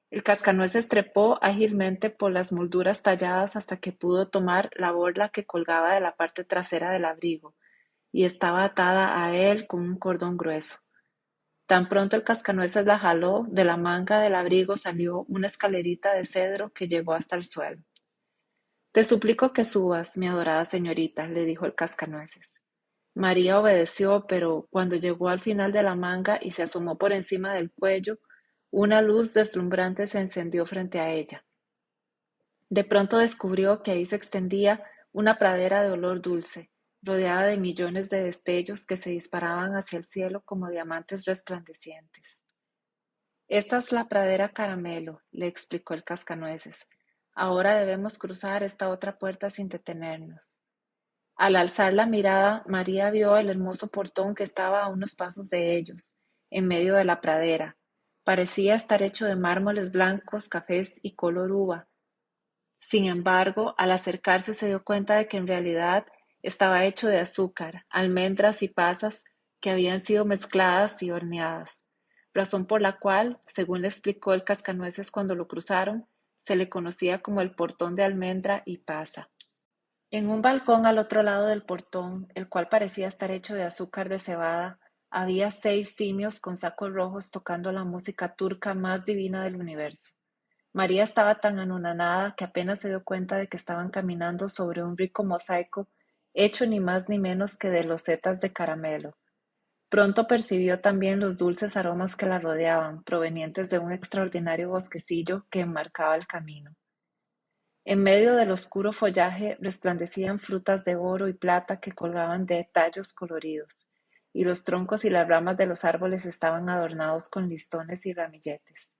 El cascanueces trepó ágilmente por las molduras talladas hasta que pudo tomar la borla que colgaba de la parte trasera del abrigo, y estaba atada a él con un cordón grueso. Tan pronto el cascanueces la jaló, de la manga del abrigo salió una escalerita de cedro que llegó hasta el suelo. Te suplico que subas, mi adorada señorita, le dijo el cascanueces. María obedeció, pero cuando llegó al final de la manga y se asomó por encima del cuello, una luz deslumbrante se encendió frente a ella. De pronto descubrió que ahí se extendía una pradera de olor dulce, rodeada de millones de destellos que se disparaban hacia el cielo como diamantes resplandecientes. Esta es la pradera Caramelo, le explicó el cascanueces. Ahora debemos cruzar esta otra puerta sin detenernos. Al alzar la mirada, María vio el hermoso portón que estaba a unos pasos de ellos, en medio de la pradera. Parecía estar hecho de mármoles blancos, cafés y color uva. Sin embargo, al acercarse se dio cuenta de que en realidad estaba hecho de azúcar, almendras y pasas que habían sido mezcladas y horneadas, razón por la cual, según le explicó el cascanueces cuando lo cruzaron, se le conocía como el portón de almendra y pasa. En un balcón al otro lado del portón, el cual parecía estar hecho de azúcar de cebada, había 6 simios con sacos rojos tocando la música turca más divina del universo. María estaba tan anonadada que apenas se dio cuenta de que estaban caminando sobre un rico mosaico hecho ni más ni menos que de losetas de caramelo. Pronto percibió también los dulces aromas que la rodeaban, provenientes de un extraordinario bosquecillo que enmarcaba el camino. En medio del oscuro follaje resplandecían frutas de oro y plata que colgaban de tallos coloridos, y los troncos y las ramas de los árboles estaban adornados con listones y ramilletes.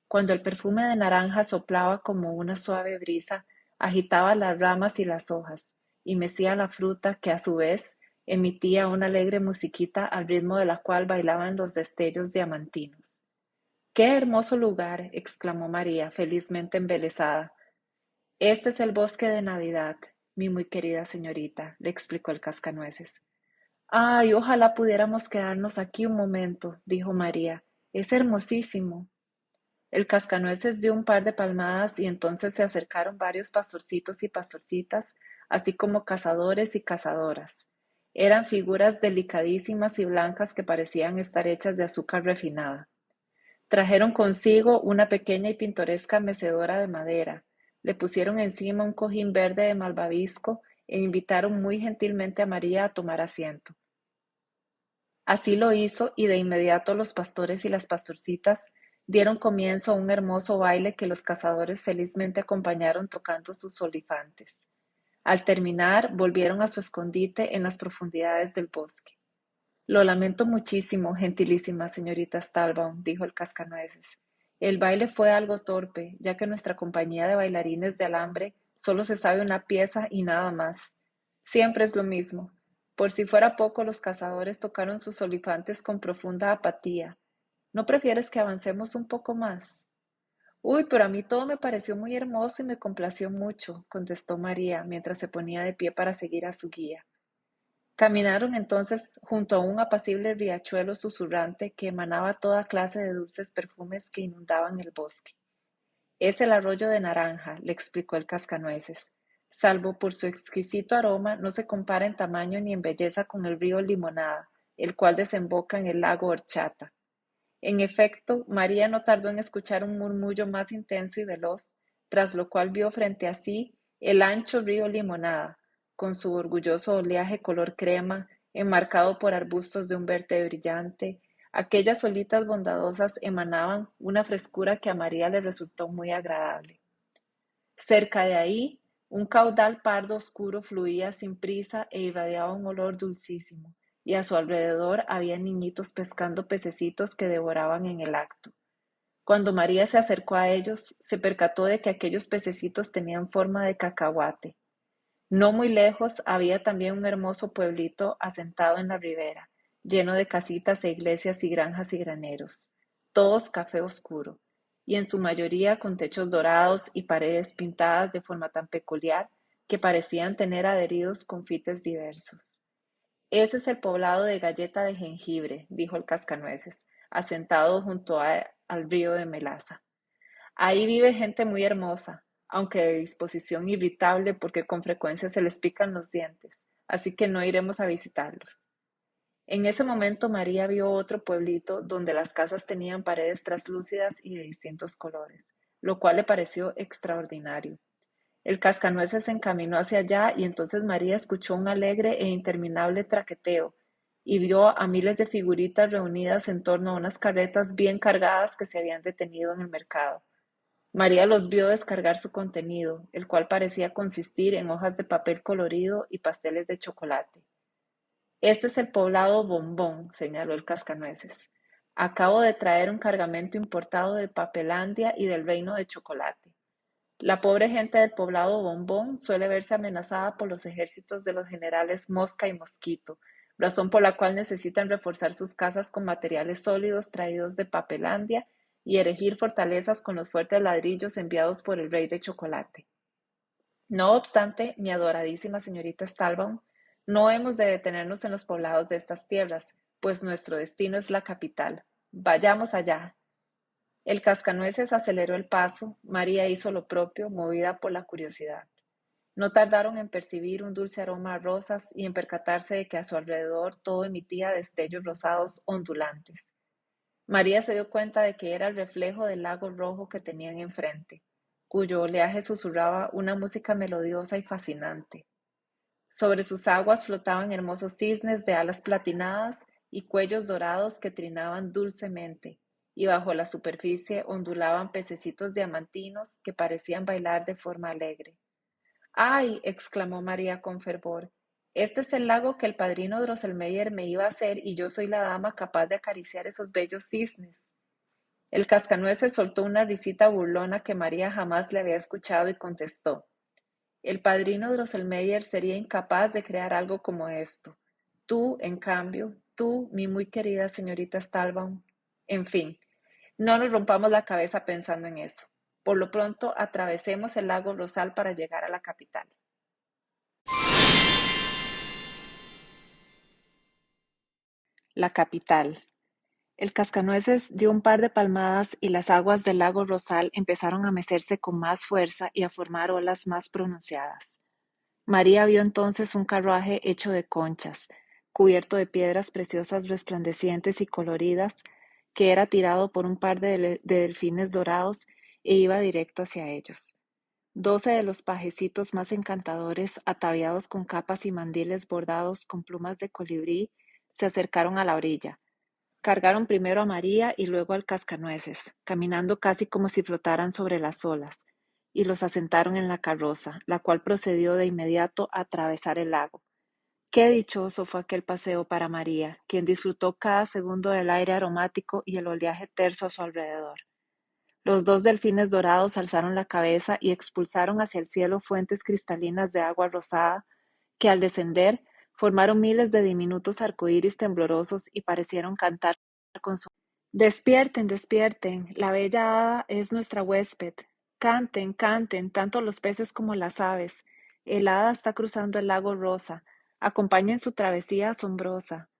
Cuando el perfume de naranja soplaba como una suave brisa, agitaba las ramas y las hojas, y mecía la fruta que a su vez emitía una alegre musiquita al ritmo de la cual bailaban los destellos diamantinos. ¡Qué hermoso lugar! Exclamó María, felizmente embelesada. Este es el bosque de Navidad, mi muy querida señorita, le explicó el cascanueces. Ay, ojalá pudiéramos quedarnos aquí un momento, dijo María. Es hermosísimo. El cascanueces dio un par de palmadas y entonces se acercaron varios pastorcitos y pastorcitas, así como cazadores y cazadoras. Eran figuras delicadísimas y blancas que parecían estar hechas de azúcar refinada. Trajeron consigo una pequeña y pintoresca mecedora de madera, le pusieron encima un cojín verde de malvavisco e invitaron muy gentilmente a María a tomar asiento. Así lo hizo y de inmediato los pastores y las pastorcitas dieron comienzo a un hermoso baile que los cazadores felizmente acompañaron tocando sus olifantes. Al terminar, volvieron a su escondite en las profundidades del bosque. Lo lamento muchísimo, gentilísima señorita Stalbaum, dijo el cascanueces. El baile fue algo torpe, ya que nuestra compañía de bailarines de alambre solo se sabe una pieza y nada más. Siempre es lo mismo. Por si fuera poco, los cazadores tocaron sus olifantes con profunda apatía. ¿No prefieres que avancemos un poco más? Uy, pero a mí todo me pareció muy hermoso y me complació mucho, contestó María, mientras se ponía de pie para seguir a su guía. Caminaron entonces junto a un apacible riachuelo susurrante que emanaba toda clase de dulces perfumes que inundaban el bosque. Es el arroyo de Naranja, le explicó el cascanueces. Salvo por su exquisito aroma, no se compara en tamaño ni en belleza con el río Limonada, el cual desemboca en el lago Horchata. En efecto, María no tardó en escuchar un murmullo más intenso y veloz, tras lo cual vio frente a sí el ancho río Limonada, con su orgulloso oleaje color crema, enmarcado por arbustos de un verde brillante. Aquellas olitas bondadosas emanaban una frescura que a María le resultó muy agradable. Cerca de ahí, un caudal pardo oscuro fluía sin prisa e irradiaba un olor dulcísimo, y a su alrededor había niñitos pescando pececitos que devoraban en el acto. Cuando María se acercó a ellos, se percató de que aquellos pececitos tenían forma de cacahuate. No muy lejos había también un hermoso pueblito asentado en la ribera, lleno de casitas e iglesias y granjas y graneros, todos café oscuro, y en su mayoría con techos dorados y paredes pintadas de forma tan peculiar que parecían tener adheridos confites diversos. Ese es el poblado de Galleta de Jengibre, dijo el cascanueces, asentado al río de Melaza. Ahí vive gente muy hermosa, aunque de disposición irritable porque con frecuencia se les pican los dientes, así que no iremos a visitarlos. En ese momento María vio otro pueblito donde las casas tenían paredes traslúcidas y de distintos colores, lo cual le pareció extraordinario. El cascanueces se encaminó hacia allá y entonces María escuchó un alegre e interminable traqueteo y vio a miles de figuritas reunidas en torno a unas carretas bien cargadas que se habían detenido en el mercado. María los vio descargar su contenido, el cual parecía consistir en hojas de papel colorido y pasteles de chocolate. Este es el poblado Bombón, señaló el cascanueces. Acabo de traer un cargamento importado de Papelandia y del Reino de Chocolate. La pobre gente del poblado Bombón suele verse amenazada por los ejércitos de los generales Mosca y Mosquito, razón por la cual necesitan reforzar sus casas con materiales sólidos traídos de Papelandia y erigir fortalezas con los fuertes ladrillos enviados por el rey de chocolate. No obstante, mi adoradísima señorita Stalbaum, no hemos de detenernos en los poblados de estas tierras, pues nuestro destino es la capital. Vayamos allá. El cascanueces aceleró el paso, María hizo lo propio, movida por la curiosidad. No tardaron en percibir un dulce aroma a rosas y en percatarse de que a su alrededor todo emitía destellos rosados ondulantes. María se dio cuenta de que era el reflejo del lago rojo que tenían enfrente, cuyo oleaje susurraba una música melodiosa y fascinante. Sobre sus aguas flotaban hermosos cisnes de alas platinadas y cuellos dorados que trinaban dulcemente, y bajo la superficie ondulaban pececitos diamantinos que parecían bailar de forma alegre. ¡Ay! Exclamó María con fervor. Este es el lago que el padrino Drosselmeyer me iba a hacer y yo soy la dama capaz de acariciar esos bellos cisnes. El cascanueces soltó una risita burlona que María jamás le había escuchado y contestó. El padrino Drosselmeyer sería incapaz de crear algo como esto. Tú, en cambio, tú, mi muy querida señorita Stalbaum. En fin, no nos rompamos la cabeza pensando en eso. Por lo pronto, atravesemos el lago Rosal para llegar a la capital. La capital. El cascanueces dio un par de palmadas y las aguas del lago Rosal empezaron a mecerse con más fuerza y a formar olas más pronunciadas. María vio entonces un carruaje hecho de conchas, cubierto de piedras preciosas resplandecientes y coloridas, que era tirado por un par de delfines dorados e iba directo hacia ellos. 12 de los pajecitos más encantadores, ataviados con capas y mandiles bordados con plumas de colibrí, se acercaron a la orilla. Cargaron primero a María y luego al cascanueces, caminando casi como si flotaran sobre las olas, y los asentaron en la carroza, la cual procedió de inmediato a atravesar el lago. Qué dichoso fue aquel paseo para María, quien disfrutó cada segundo del aire aromático y el oleaje terso a su alrededor. Los dos delfines dorados alzaron la cabeza y expulsaron hacia el cielo fuentes cristalinas de agua rosada que, al descender, formaron miles de diminutos arcoíris temblorosos y parecieron cantar con su... Despierten, despierten, la bella hada es nuestra huésped. Canten, canten, tanto los peces como las aves. El hada está cruzando el lago rosa. Acompañen su travesía asombrosa.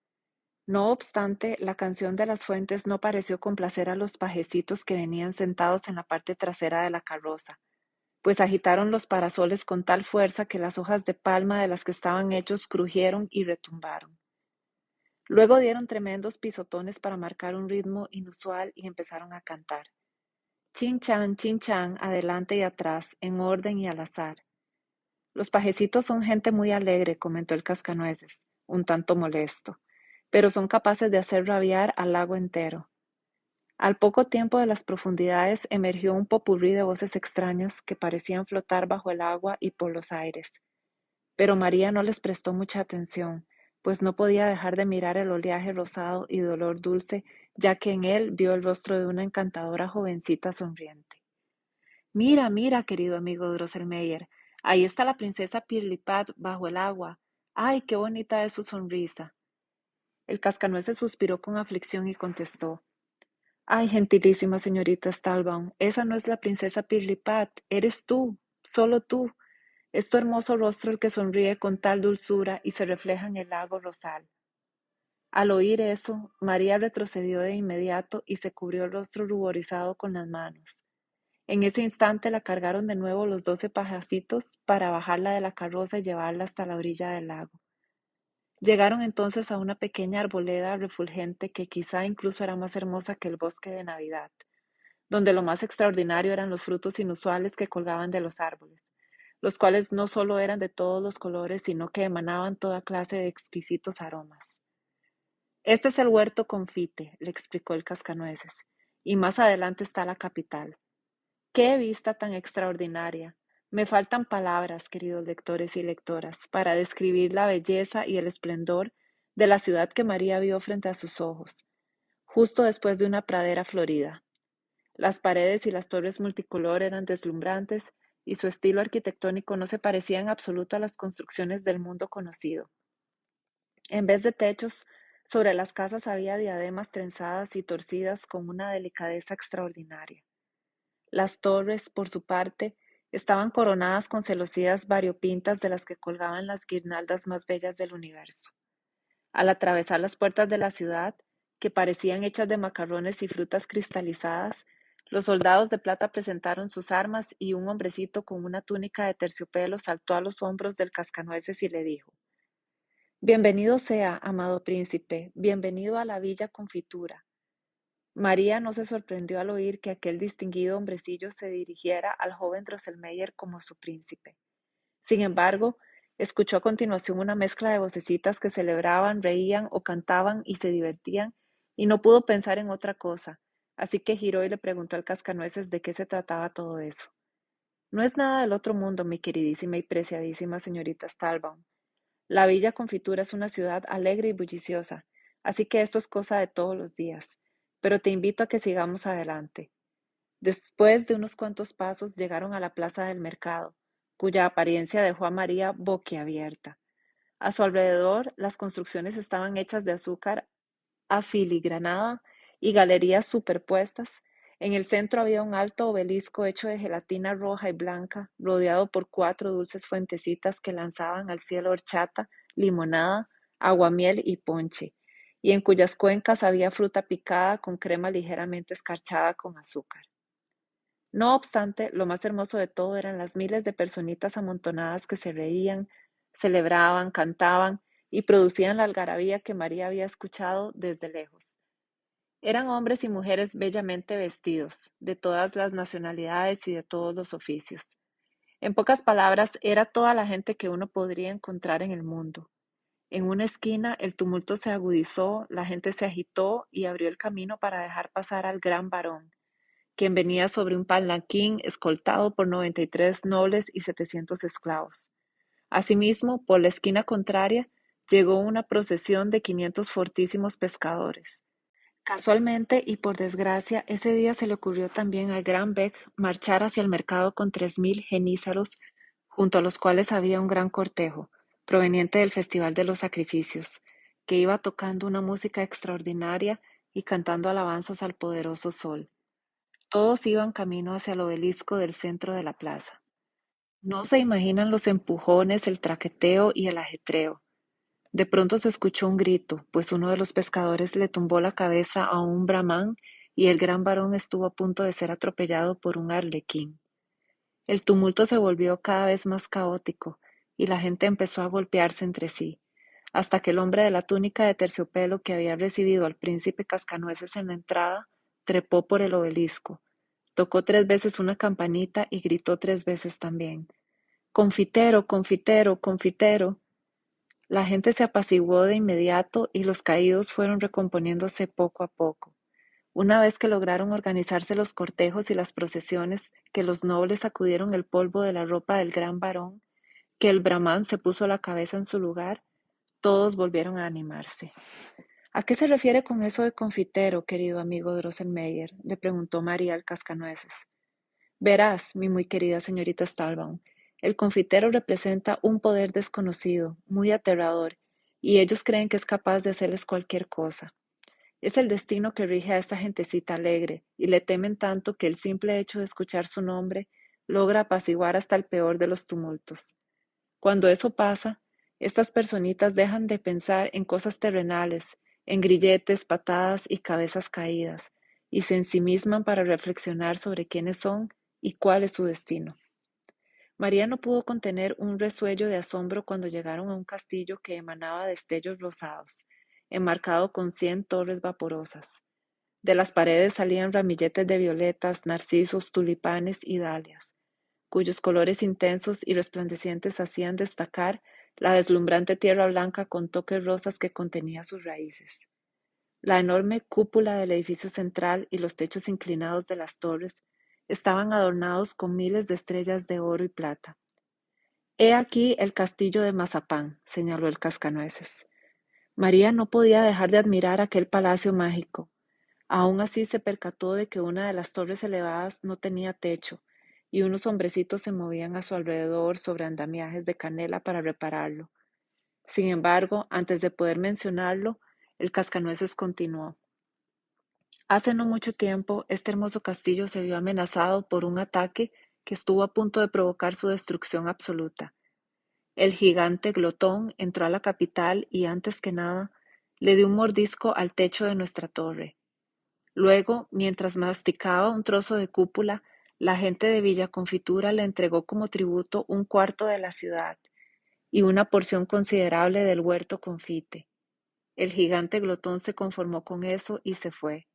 No obstante, la canción de las fuentes no pareció complacer a los pajecitos que venían sentados en la parte trasera de la carroza, pues agitaron los parasoles con tal fuerza que las hojas de palma de las que estaban hechos crujieron y retumbaron. Luego dieron tremendos pisotones para marcar un ritmo inusual y empezaron a cantar. Chin chan, adelante y atrás, en orden y al azar. Los pajecitos son gente muy alegre, comentó el cascanueces, un tanto molesto, pero son capaces de hacer rabiar al lago entero. Al poco tiempo de las profundidades emergió un popurrí de voces extrañas que parecían flotar bajo el agua y por los aires. Pero María no les prestó mucha atención, pues no podía dejar de mirar el oleaje rosado y de olor dulce, ya que en él vio el rostro de una encantadora jovencita sonriente. Mira, mira, querido amigo Drosselmeyer, ahí está la princesa Pirlipat bajo el agua. ¡Ay, qué bonita es su sonrisa! El cascanueces suspiró con aflicción y contestó: Ay, gentilísima señorita Stahlbaum, esa no es la princesa Pirlipat, eres tú, solo tú. Es tu hermoso rostro el que sonríe con tal dulzura y se refleja en el lago rosal. Al oír eso, María retrocedió de inmediato y se cubrió el rostro ruborizado con las manos. En ese instante la cargaron de nuevo los 12 pajacitos para bajarla de la carroza y llevarla hasta la orilla del lago. Llegaron entonces a una pequeña arboleda refulgente que quizá incluso era más hermosa que el bosque de Navidad, donde lo más extraordinario eran los frutos inusuales que colgaban de los árboles, los cuales no solo eran de todos los colores, sino que emanaban toda clase de exquisitos aromas. Este es el huerto confite, le explicó el cascanueces, y más adelante está la capital. ¡Qué vista tan extraordinaria! Me faltan palabras, queridos lectores y lectoras, para describir la belleza y el esplendor de la ciudad que María vio frente a sus ojos, justo después de una pradera florida. Las paredes y las torres multicolor eran deslumbrantes y su estilo arquitectónico no se parecía en absoluto a las construcciones del mundo conocido. En vez de techos, sobre las casas había diademas trenzadas y torcidas con una delicadeza extraordinaria. Las torres, por su parte, estaban coronadas con celosías variopintas de las que colgaban las guirnaldas más bellas del universo. Al atravesar las puertas de la ciudad, que parecían hechas de macarrones y frutas cristalizadas, los soldados de plata presentaron sus armas y un hombrecito con una túnica de terciopelo saltó a los hombros del cascanueces y le dijo: Bienvenido sea, amado príncipe, bienvenido a la villa confitura. María no se sorprendió al oír que aquel distinguido hombrecillo se dirigiera al joven Drosselmeyer como su príncipe. Sin embargo, escuchó a continuación una mezcla de vocecitas que celebraban, reían o cantaban y se divertían, y no pudo pensar en otra cosa, así que giró y le preguntó al cascanueces de qué se trataba todo eso. No es nada del otro mundo, mi queridísima y preciadísima señorita Stahlbaum. La Villa Confitura es una ciudad alegre y bulliciosa, así que esto es cosa de todos los días, pero te invito a que sigamos adelante. Después de unos cuantos pasos llegaron a la plaza del mercado, cuya apariencia dejó a María boquiabierta. A su alrededor, las construcciones estaban hechas de azúcar afiligranada y galerías superpuestas. En el centro había un alto obelisco hecho de gelatina roja y blanca, rodeado por 4 dulces fuentecitas que lanzaban al cielo horchata, limonada, aguamiel y ponche, y en cuyas cuencas había fruta picada con crema ligeramente escarchada con azúcar. No obstante, lo más hermoso de todo eran las miles de personitas amontonadas que se reían, celebraban, cantaban y producían la algarabía que María había escuchado desde lejos. Eran hombres y mujeres bellamente vestidos, de todas las nacionalidades y de todos los oficios. En pocas palabras, era toda la gente que uno podría encontrar en el mundo. En una esquina el tumulto se agudizó, la gente se agitó y abrió el camino para dejar pasar al gran varón, quien venía sobre un palanquín escoltado por 93 nobles y 700 esclavos. Asimismo, por la esquina contraria, llegó una procesión de 500 fortísimos pescadores. Casualmente y por desgracia, ese día se le ocurrió también al gran Beg marchar hacia el mercado con 3000 genízaros, junto a los cuales había un gran cortejo, proveniente del Festival de los Sacrificios, que iba tocando una música extraordinaria y cantando alabanzas al poderoso sol. Todos iban camino hacia el obelisco del centro de la plaza. No se imaginan los empujones, el traqueteo y el ajetreo. De pronto se escuchó un grito, pues uno de los pescadores le tumbó la cabeza a un bramán y el gran varón estuvo a punto de ser atropellado por un arlequín. El tumulto se volvió cada vez más caótico y la gente empezó a golpearse entre sí, hasta que el hombre de la túnica de terciopelo que había recibido al príncipe Cascanueces en la entrada trepó por el obelisco, tocó 3 veces una campanita y gritó 3 veces también: Confitero, confitero, confitero. La gente se apaciguó de inmediato y los caídos fueron recomponiéndose poco a poco. Una vez que lograron organizarse los cortejos y las procesiones, que los nobles sacudieron el polvo de la ropa del gran varón, que el brahmán se puso la cabeza en su lugar, todos volvieron a animarse. ¿A qué se refiere con eso de confitero, querido amigo Drosselmeyer?, le preguntó María al cascanueces. Verás, mi muy querida señorita Stahlbaum, el confitero representa un poder desconocido, muy aterrador, y ellos creen que es capaz de hacerles cualquier cosa. Es el destino que rige a esta gentecita alegre, y le temen tanto que el simple hecho de escuchar su nombre logra apaciguar hasta el peor de los tumultos. Cuando eso pasa, estas personitas dejan de pensar en cosas terrenales, en grilletes, patadas y cabezas caídas, y se ensimisman para reflexionar sobre quiénes son y cuál es su destino. María no pudo contener un resuello de asombro cuando llegaron a un castillo que emanaba destellos rosados, enmarcado con 100 torres vaporosas. De las paredes salían ramilletes de violetas, narcisos, tulipanes y dalias, cuyos colores intensos y resplandecientes hacían destacar la deslumbrante tierra blanca con toques rosas que contenía sus raíces. La enorme cúpula del edificio central y los techos inclinados de las torres estaban adornados con miles de estrellas de oro y plata. He aquí el castillo de Mazapán, señaló el cascanueces. María no podía dejar de admirar aquel palacio mágico. Aún así se percató de que una de las torres elevadas no tenía techo, y unos hombrecitos se movían a su alrededor sobre andamiajes de canela para repararlo. Sin embargo, antes de poder mencionarlo, el cascanueces continuó. Hace no mucho tiempo, este hermoso castillo se vio amenazado por un ataque que estuvo a punto de provocar su destrucción absoluta. El gigante glotón entró a la capital y, antes que nada, le dio un mordisco al techo de nuestra torre. Luego, mientras masticaba un trozo de cúpula, la gente de Villa Confitura le entregó como tributo un cuarto de la ciudad y una porción considerable del huerto confite. El gigante glotón se conformó con eso y se fue.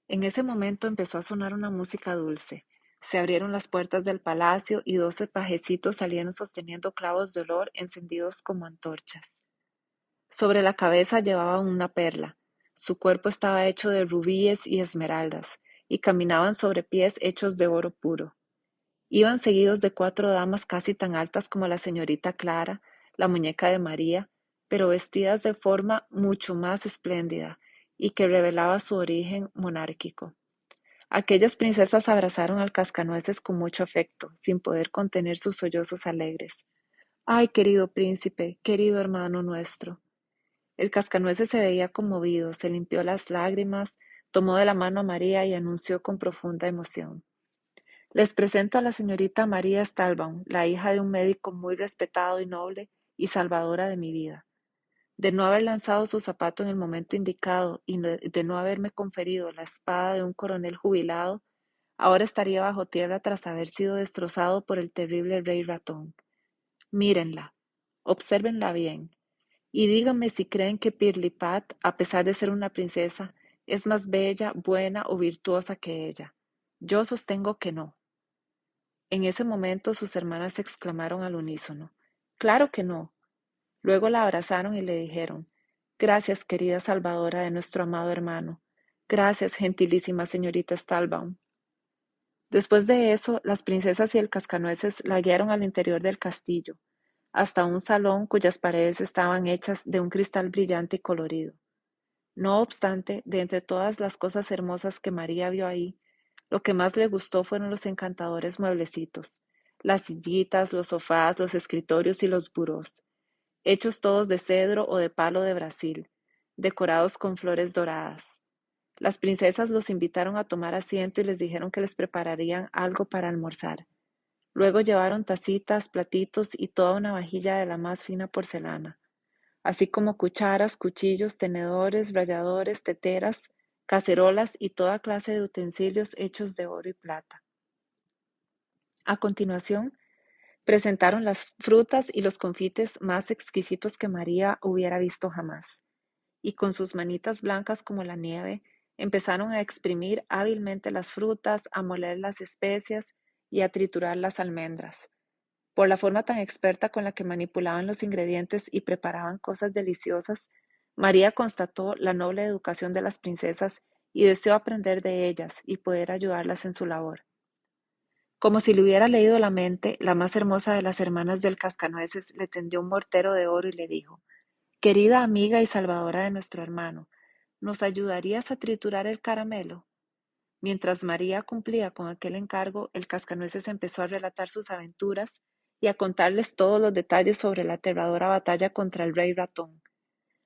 En ese momento empezó a sonar una música dulce. Se abrieron las puertas del palacio y 12 pajecitos salieron sosteniendo clavos de olor encendidos como antorchas. Sobre la cabeza llevaban una perla. Su cuerpo estaba hecho de rubíes y esmeraldas, y caminaban sobre pies hechos de oro puro. Iban seguidos de 4 damas casi tan altas como la señorita Clara, la muñeca de María, pero vestidas de forma mucho más espléndida y que revelaba su origen monárquico. Aquellas princesas abrazaron al cascanueces con mucho afecto, sin poder contener sus sollozos alegres. ¡Ay, querido príncipe, querido hermano nuestro! El cascanueces se veía conmovido, se limpió las lágrimas, tomó de la mano a María y anunció con profunda emoción. Les presento a la señorita María Stahlbaum, la hija de un médico muy respetado y noble y salvadora de mi vida. De no haber lanzado su zapato en el momento indicado y de no haberme conferido la espada de un coronel jubilado, ahora estaría bajo tierra tras haber sido destrozado por el terrible rey ratón. Mírenla, obsérvenla bien, Y díganme si creen que Pirlipat, a pesar de ser una princesa, es más bella, buena o virtuosa que ella. Yo sostengo que no. En ese momento sus hermanas exclamaron al unísono: Claro que no. Luego la abrazaron y le dijeron: Gracias, querida salvadora de nuestro amado hermano. Gracias, gentilísima señorita Stahlbaum. Después de eso, las princesas y el cascanueces la guiaron al interior del castillo, hasta un salón cuyas paredes estaban hechas de un cristal brillante y colorido. No obstante, de entre todas las cosas hermosas que María vio ahí, lo que más le gustó fueron los encantadores mueblecitos, las sillitas, los sofás, los escritorios y los burós, hechos todos de cedro o de palo de Brasil, decorados con flores doradas. Las princesas los invitaron a tomar asiento y les dijeron que les prepararían algo para almorzar. Luego llevaron tacitas, platitos y toda una vajilla de la más fina porcelana, así como cucharas, cuchillos, tenedores, ralladores, teteras, cacerolas y toda clase de utensilios hechos de oro y plata. A continuación, presentaron las frutas y los confites más exquisitos que María hubiera visto jamás, y con sus manitas blancas como la nieve, empezaron a exprimir hábilmente las frutas, a moler las especias y a triturar las almendras. Por la forma tan experta con la que manipulaban los ingredientes y preparaban cosas deliciosas, María constató la noble educación de las princesas y deseó aprender de ellas y poder ayudarlas en su labor. Como si le hubiera leído la mente, la más hermosa de las hermanas del Cascanueces le tendió un mortero de oro y le dijo: Querida amiga y salvadora de nuestro hermano, ¿nos ayudarías a triturar el caramelo? Mientras María cumplía con aquel encargo, el Cascanueces empezó a relatar sus aventuras y a contarles todos los detalles sobre la aterradora batalla contra el Rey Ratón.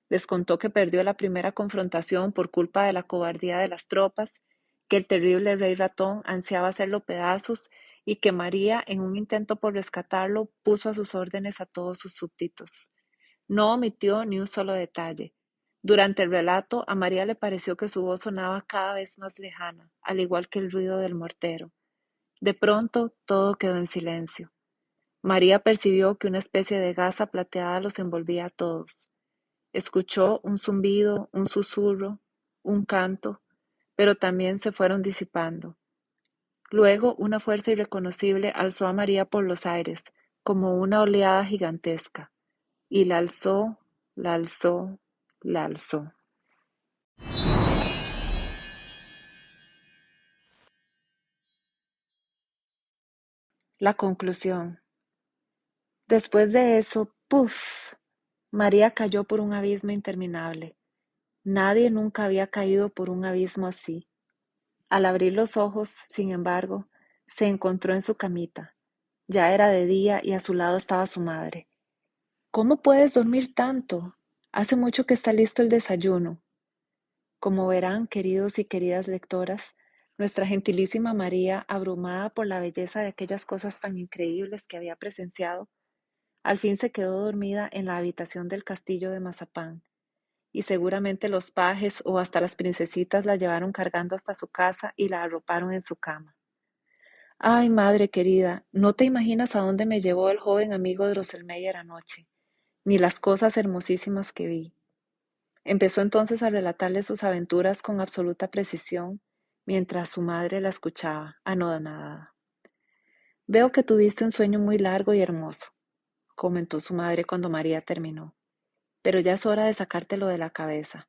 Les contó que perdió la primera confrontación por culpa de la cobardía de las tropas, que el terrible Rey Ratón ansiaba hacerlo pedazos y que María, en un intento por rescatarlo, puso a sus órdenes a todos sus súbditos. No omitió ni un solo detalle. Durante el relato, a María le pareció que su voz sonaba cada vez más lejana, al igual que el ruido del mortero. De pronto, todo quedó en silencio. María percibió que una especie de gasa plateada los envolvía a todos. Escuchó un zumbido, un susurro, un canto, pero también se fueron disipando. Luego, una fuerza irreconocible alzó a María por los aires, como una oleada gigantesca, y la alzó, la alzó, la alzó. La conclusión. Después de eso, ¡puf! María cayó por un abismo interminable. Nadie nunca había caído por un abismo así. Al abrir los ojos, sin embargo, se encontró en su camita. Ya era de día y a su lado estaba su madre. ¿Cómo puedes dormir tanto? Hace mucho que está listo el desayuno. Como verán, queridos y queridas lectoras, nuestra gentilísima María, abrumada por la belleza de aquellas cosas tan increíbles que había presenciado, al fin se quedó dormida en la habitación del castillo de Mazapán, y seguramente los pajes o hasta las princesitas la llevaron cargando hasta su casa y la arroparon en su cama. Ay, madre querida, no te imaginas a dónde me llevó el joven amigo Drosselmeyer anoche, ni las cosas hermosísimas que vi. Empezó entonces a relatarle sus aventuras con absoluta precisión, mientras su madre la escuchaba, anonadada. Veo que tuviste un sueño muy largo y hermoso, comentó su madre cuando María terminó, pero ya es hora de sacártelo de la cabeza.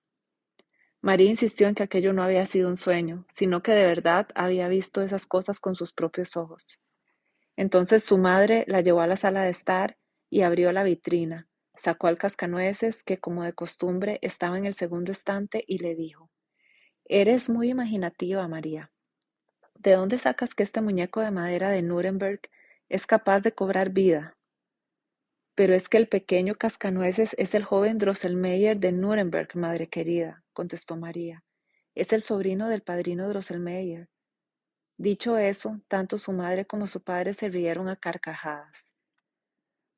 María insistió en que aquello no había sido un sueño, sino que de verdad había visto esas cosas con sus propios ojos. Entonces su madre la llevó a la sala de estar y abrió la vitrina, sacó al cascanueces, que como de costumbre estaba en el segundo estante, y le dijo: Eres muy imaginativa, María. ¿De dónde sacas que este muñeco de madera de Nuremberg es capaz de cobrar vida? Pero es que el pequeño cascanueces es el joven Drosselmeyer de Nuremberg, madre querida, contestó María. Es el sobrino del padrino Drosselmeyer. Dicho eso, tanto su madre como su padre se rieron a carcajadas.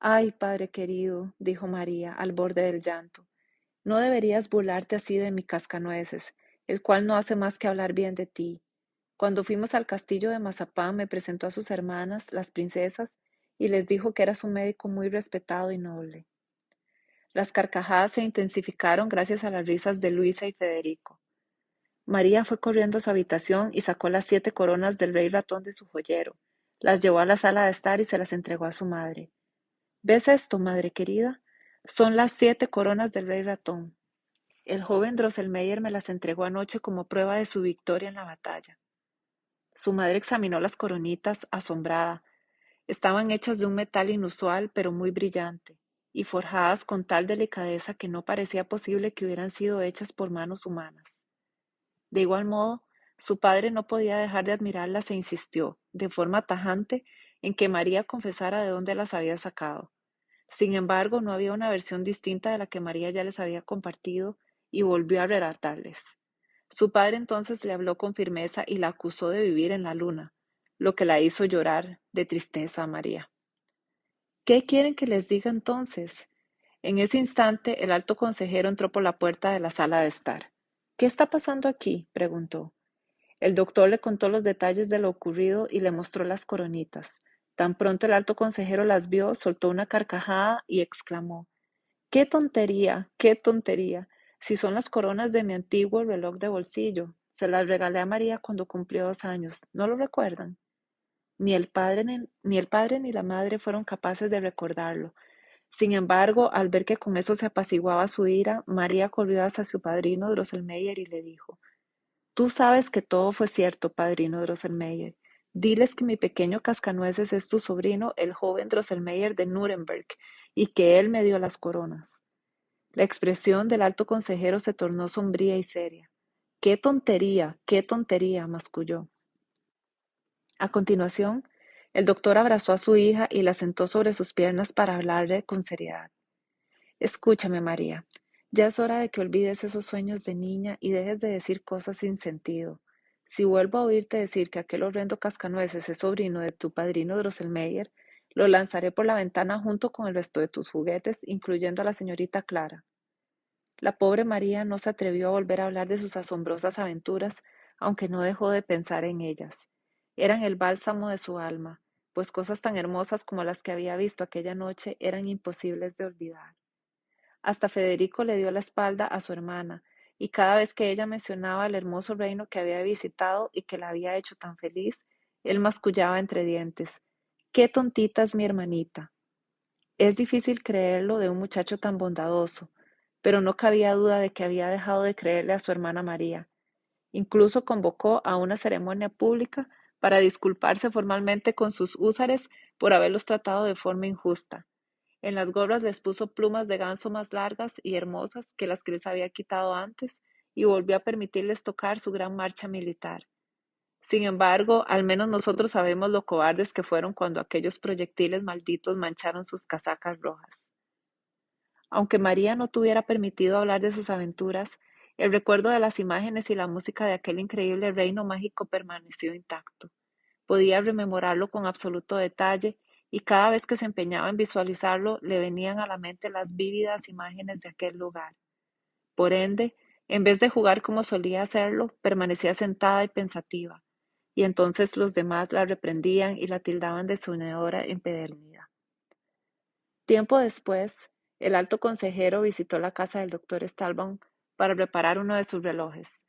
Ay, padre querido, dijo María, al borde del llanto, no deberías burlarte así de mi cascanueces, el cual no hace más que hablar bien de ti. Cuando fuimos al castillo de Mazapán me presentó a sus hermanas, las princesas, y les dijo que eras un médico muy respetado y noble. Las carcajadas se intensificaron gracias a las risas de Luisa y Federico. María fue corriendo a su habitación y sacó las 7 coronas del rey ratón de su joyero. Las llevó a la sala de estar y se las entregó a su madre. ¿Ves esto, madre querida? Son las 7 coronas del rey ratón. El joven Drosselmeyer me las entregó anoche como prueba de su victoria en la batalla. Su madre examinó las coronitas, asombrada. Estaban hechas de un metal inusual, pero muy brillante, y forjadas con tal delicadeza que no parecía posible que hubieran sido hechas por manos humanas. De igual modo, su padre no podía dejar de admirarlas e insistió, de forma tajante, en que María confesara de dónde las había sacado. Sin embargo, no había una versión distinta de la que María ya les había compartido y volvió a relatarles. Su padre entonces le habló con firmeza y la acusó de vivir en la luna, lo que la hizo llorar de tristeza a María. ¿Qué quieren que les diga entonces? En ese instante, el alto consejero entró por la puerta de la sala de estar. ¿Qué está pasando aquí? Preguntó. El doctor le contó los detalles de lo ocurrido y le mostró las coronitas. Tan pronto el alto consejero las vio, soltó una carcajada y exclamó: ¡Qué tontería! ¡Qué tontería! Si son las coronas de mi antiguo reloj de bolsillo. Se las regalé a María cuando cumplió 2 años. ¿No lo recuerdan? Ni el padre ni la madre fueron capaces de recordarlo. Sin embargo, al ver que con eso se apaciguaba su ira, María corrió hacia su padrino Drosselmeyer y le dijo: Tú sabes que todo fue cierto, padrino Drosselmeyer. Diles que mi pequeño cascanueces es tu sobrino, el joven Drosselmeyer de Nuremberg, y que él me dio las coronas. La expresión del alto consejero se tornó sombría y seria. qué tontería! Masculló. A continuación, el doctor abrazó a su hija y la sentó sobre sus piernas para hablarle con seriedad. Escúchame, María. Ya es hora de que olvides esos sueños de niña y dejes de decir cosas sin sentido. Si vuelvo a oírte decir que aquel horrendo cascanueces es sobrino de tu padrino Drosselmeyer, lo lanzaré por la ventana junto con el resto de tus juguetes, incluyendo a la señorita Clara. La pobre María no se atrevió a volver a hablar de sus asombrosas aventuras, aunque no dejó de pensar en ellas. Eran el bálsamo de su alma, pues cosas tan hermosas como las que había visto aquella noche eran imposibles de olvidar. Hasta Federico le dio la espalda a su hermana, y cada vez que ella mencionaba el hermoso reino que había visitado y que la había hecho tan feliz, él mascullaba entre dientes: ¡Qué tontita es mi hermanita! Es difícil creerlo de un muchacho tan bondadoso, pero no cabía duda de que había dejado de creerle a su hermana María. Incluso convocó a una ceremonia pública para disculparse formalmente con sus húsares por haberlos tratado de forma injusta. En las gorras les puso plumas de ganso más largas y hermosas que las que les había quitado antes y volvió a permitirles tocar su gran marcha militar. Sin embargo, al menos nosotros sabemos lo cobardes que fueron cuando aquellos proyectiles malditos mancharon sus casacas rojas. Aunque María no tuviera permitido hablar de sus aventuras, el recuerdo de las imágenes y la música de aquel increíble reino mágico permaneció intacto. Podía rememorarlo con absoluto detalle y cada vez que se empeñaba en visualizarlo le venían a la mente las vívidas imágenes de aquel lugar. Por ende, en vez de jugar como solía hacerlo, permanecía sentada y pensativa, y entonces los demás la reprendían y la tildaban de soñadora empedernida. Tiempo después, el alto consejero visitó la casa del doctor Stahlbaum para reparar uno de sus relojes.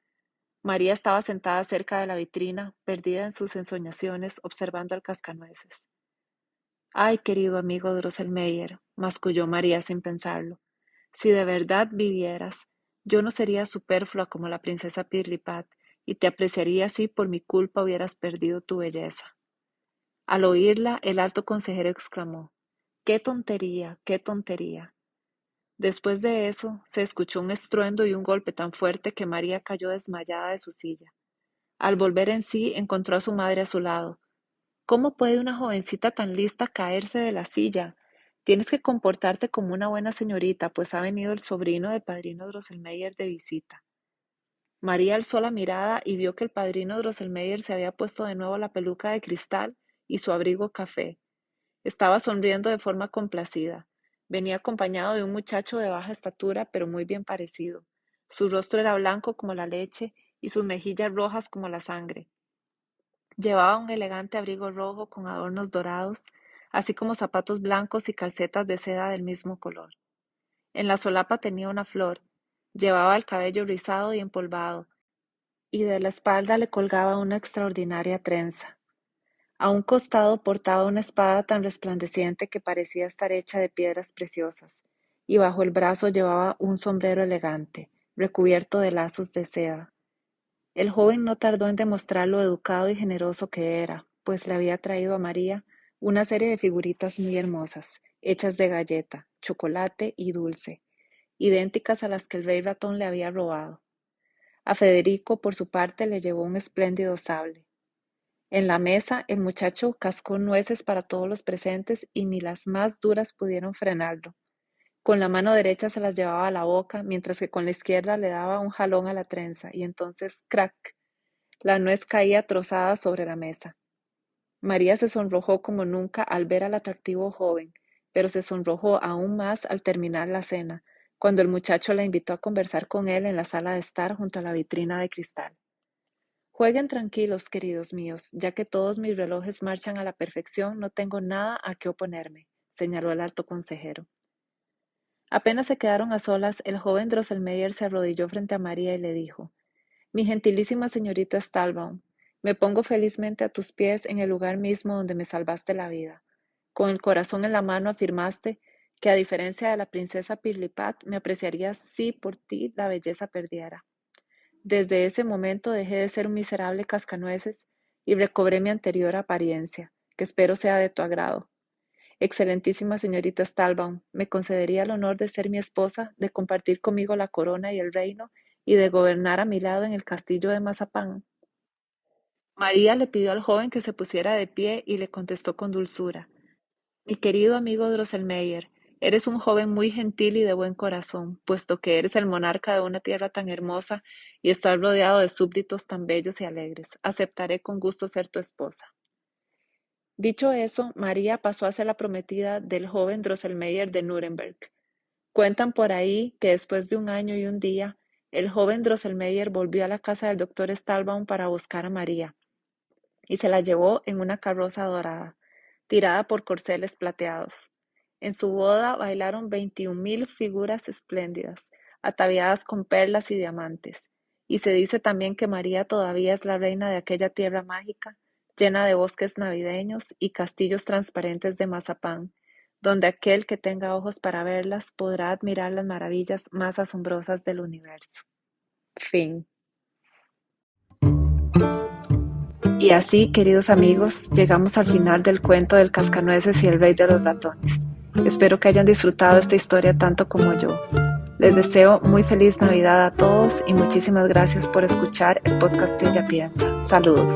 María estaba sentada cerca de la vitrina, perdida en sus ensoñaciones, observando al cascanueces. Ay, querido amigo Drosselmeyer, masculló María sin pensarlo, si de verdad vivieras, yo no sería superflua como la princesa Pirlipat, y te apreciaría si por mi culpa hubieras perdido tu belleza. Al oírla, el alto consejero exclamó: ¡Qué tontería, qué tontería! Después de eso, se escuchó un estruendo y un golpe tan fuerte que María cayó desmayada de su silla. Al volver en sí, encontró a su madre a su lado. ¿Cómo puede una jovencita tan lista caerse de la silla? Tienes que comportarte como una buena señorita, pues ha venido el sobrino del padrino Drosselmeyer de visita. María alzó la mirada y vio que el padrino Drosselmeyer se había puesto de nuevo la peluca de cristal y su abrigo café. Estaba sonriendo de forma complacida. Venía acompañado de un muchacho de baja estatura, pero muy bien parecido. Su rostro era blanco como la leche y sus mejillas rojas como la sangre. Llevaba un elegante abrigo rojo con adornos dorados, así como zapatos blancos y calcetas de seda del mismo color. En la solapa tenía una flor, llevaba el cabello rizado y empolvado, y de la espalda le colgaba una extraordinaria trenza. A un costado portaba una espada tan resplandeciente que parecía estar hecha de piedras preciosas, y bajo el brazo llevaba un sombrero elegante, recubierto de lazos de seda. El joven no tardó en demostrar lo educado y generoso que era, pues le había traído a María una serie de figuritas muy hermosas, hechas de galleta, chocolate y dulce, idénticas a las que el rey ratón le había robado. A Federico, por su parte, le llevó un espléndido sable. En la mesa, el muchacho cascó nueces para todos los presentes y ni las más duras pudieron frenarlo. Con la mano derecha se las llevaba a la boca, mientras que con la izquierda le daba un jalón a la trenza, y entonces ¡crac! La nuez caía trozada sobre la mesa. María se sonrojó como nunca al ver al atractivo joven, pero se sonrojó aún más al terminar la cena, cuando el muchacho la invitó a conversar con él en la sala de estar junto a la vitrina de cristal. Jueguen tranquilos, queridos míos, ya que todos mis relojes marchan a la perfección, no tengo nada a qué oponerme, señaló el alto consejero. Apenas se quedaron a solas, el joven Drosselmeyer se arrodilló frente a María y le dijo: Mi gentilísima señorita Stahlbaum, me pongo felizmente a tus pies en el lugar mismo donde me salvaste la vida. Con el corazón en la mano afirmaste que, a diferencia de la princesa Pirlipat, me apreciarías si por ti la belleza perdiera. Desde ese momento dejé de ser un miserable cascanueces y recobré mi anterior apariencia, que espero sea de tu agrado. Excelentísima señorita Stahlbaum, ¿me concedería el honor de ser mi esposa, de compartir conmigo la corona y el reino, y de gobernar a mi lado en el castillo de Mazapán? María le pidió al joven que se pusiera de pie y le contestó con dulzura: Mi querido amigo Drosselmeyer, eres un joven muy gentil y de buen corazón, puesto que eres el monarca de una tierra tan hermosa y estás rodeado de súbditos tan bellos y alegres. Aceptaré con gusto ser tu esposa. Dicho eso, María pasó a ser la prometida del joven Drosselmeyer de Nuremberg. Cuentan por ahí que después de un año y un día, el joven Drosselmeyer volvió a la casa del doctor Stahlbaum para buscar a María, y se la llevó en una carroza dorada, tirada por corceles plateados. En su boda bailaron 21.000 figuras espléndidas, ataviadas con perlas y diamantes, y se dice también que María todavía es la reina de aquella tierra mágica, llena de bosques navideños y castillos transparentes de mazapán, donde aquel que tenga ojos para verlas podrá admirar las maravillas más asombrosas del universo. Fin. Y así, queridos amigos, llegamos al final del cuento del Cascanueces y el Rey de los Ratones. Espero que hayan disfrutado esta historia tanto como yo. Les deseo muy feliz Navidad a todos y muchísimas gracias por escuchar el podcast de Ella Piensa. Saludos.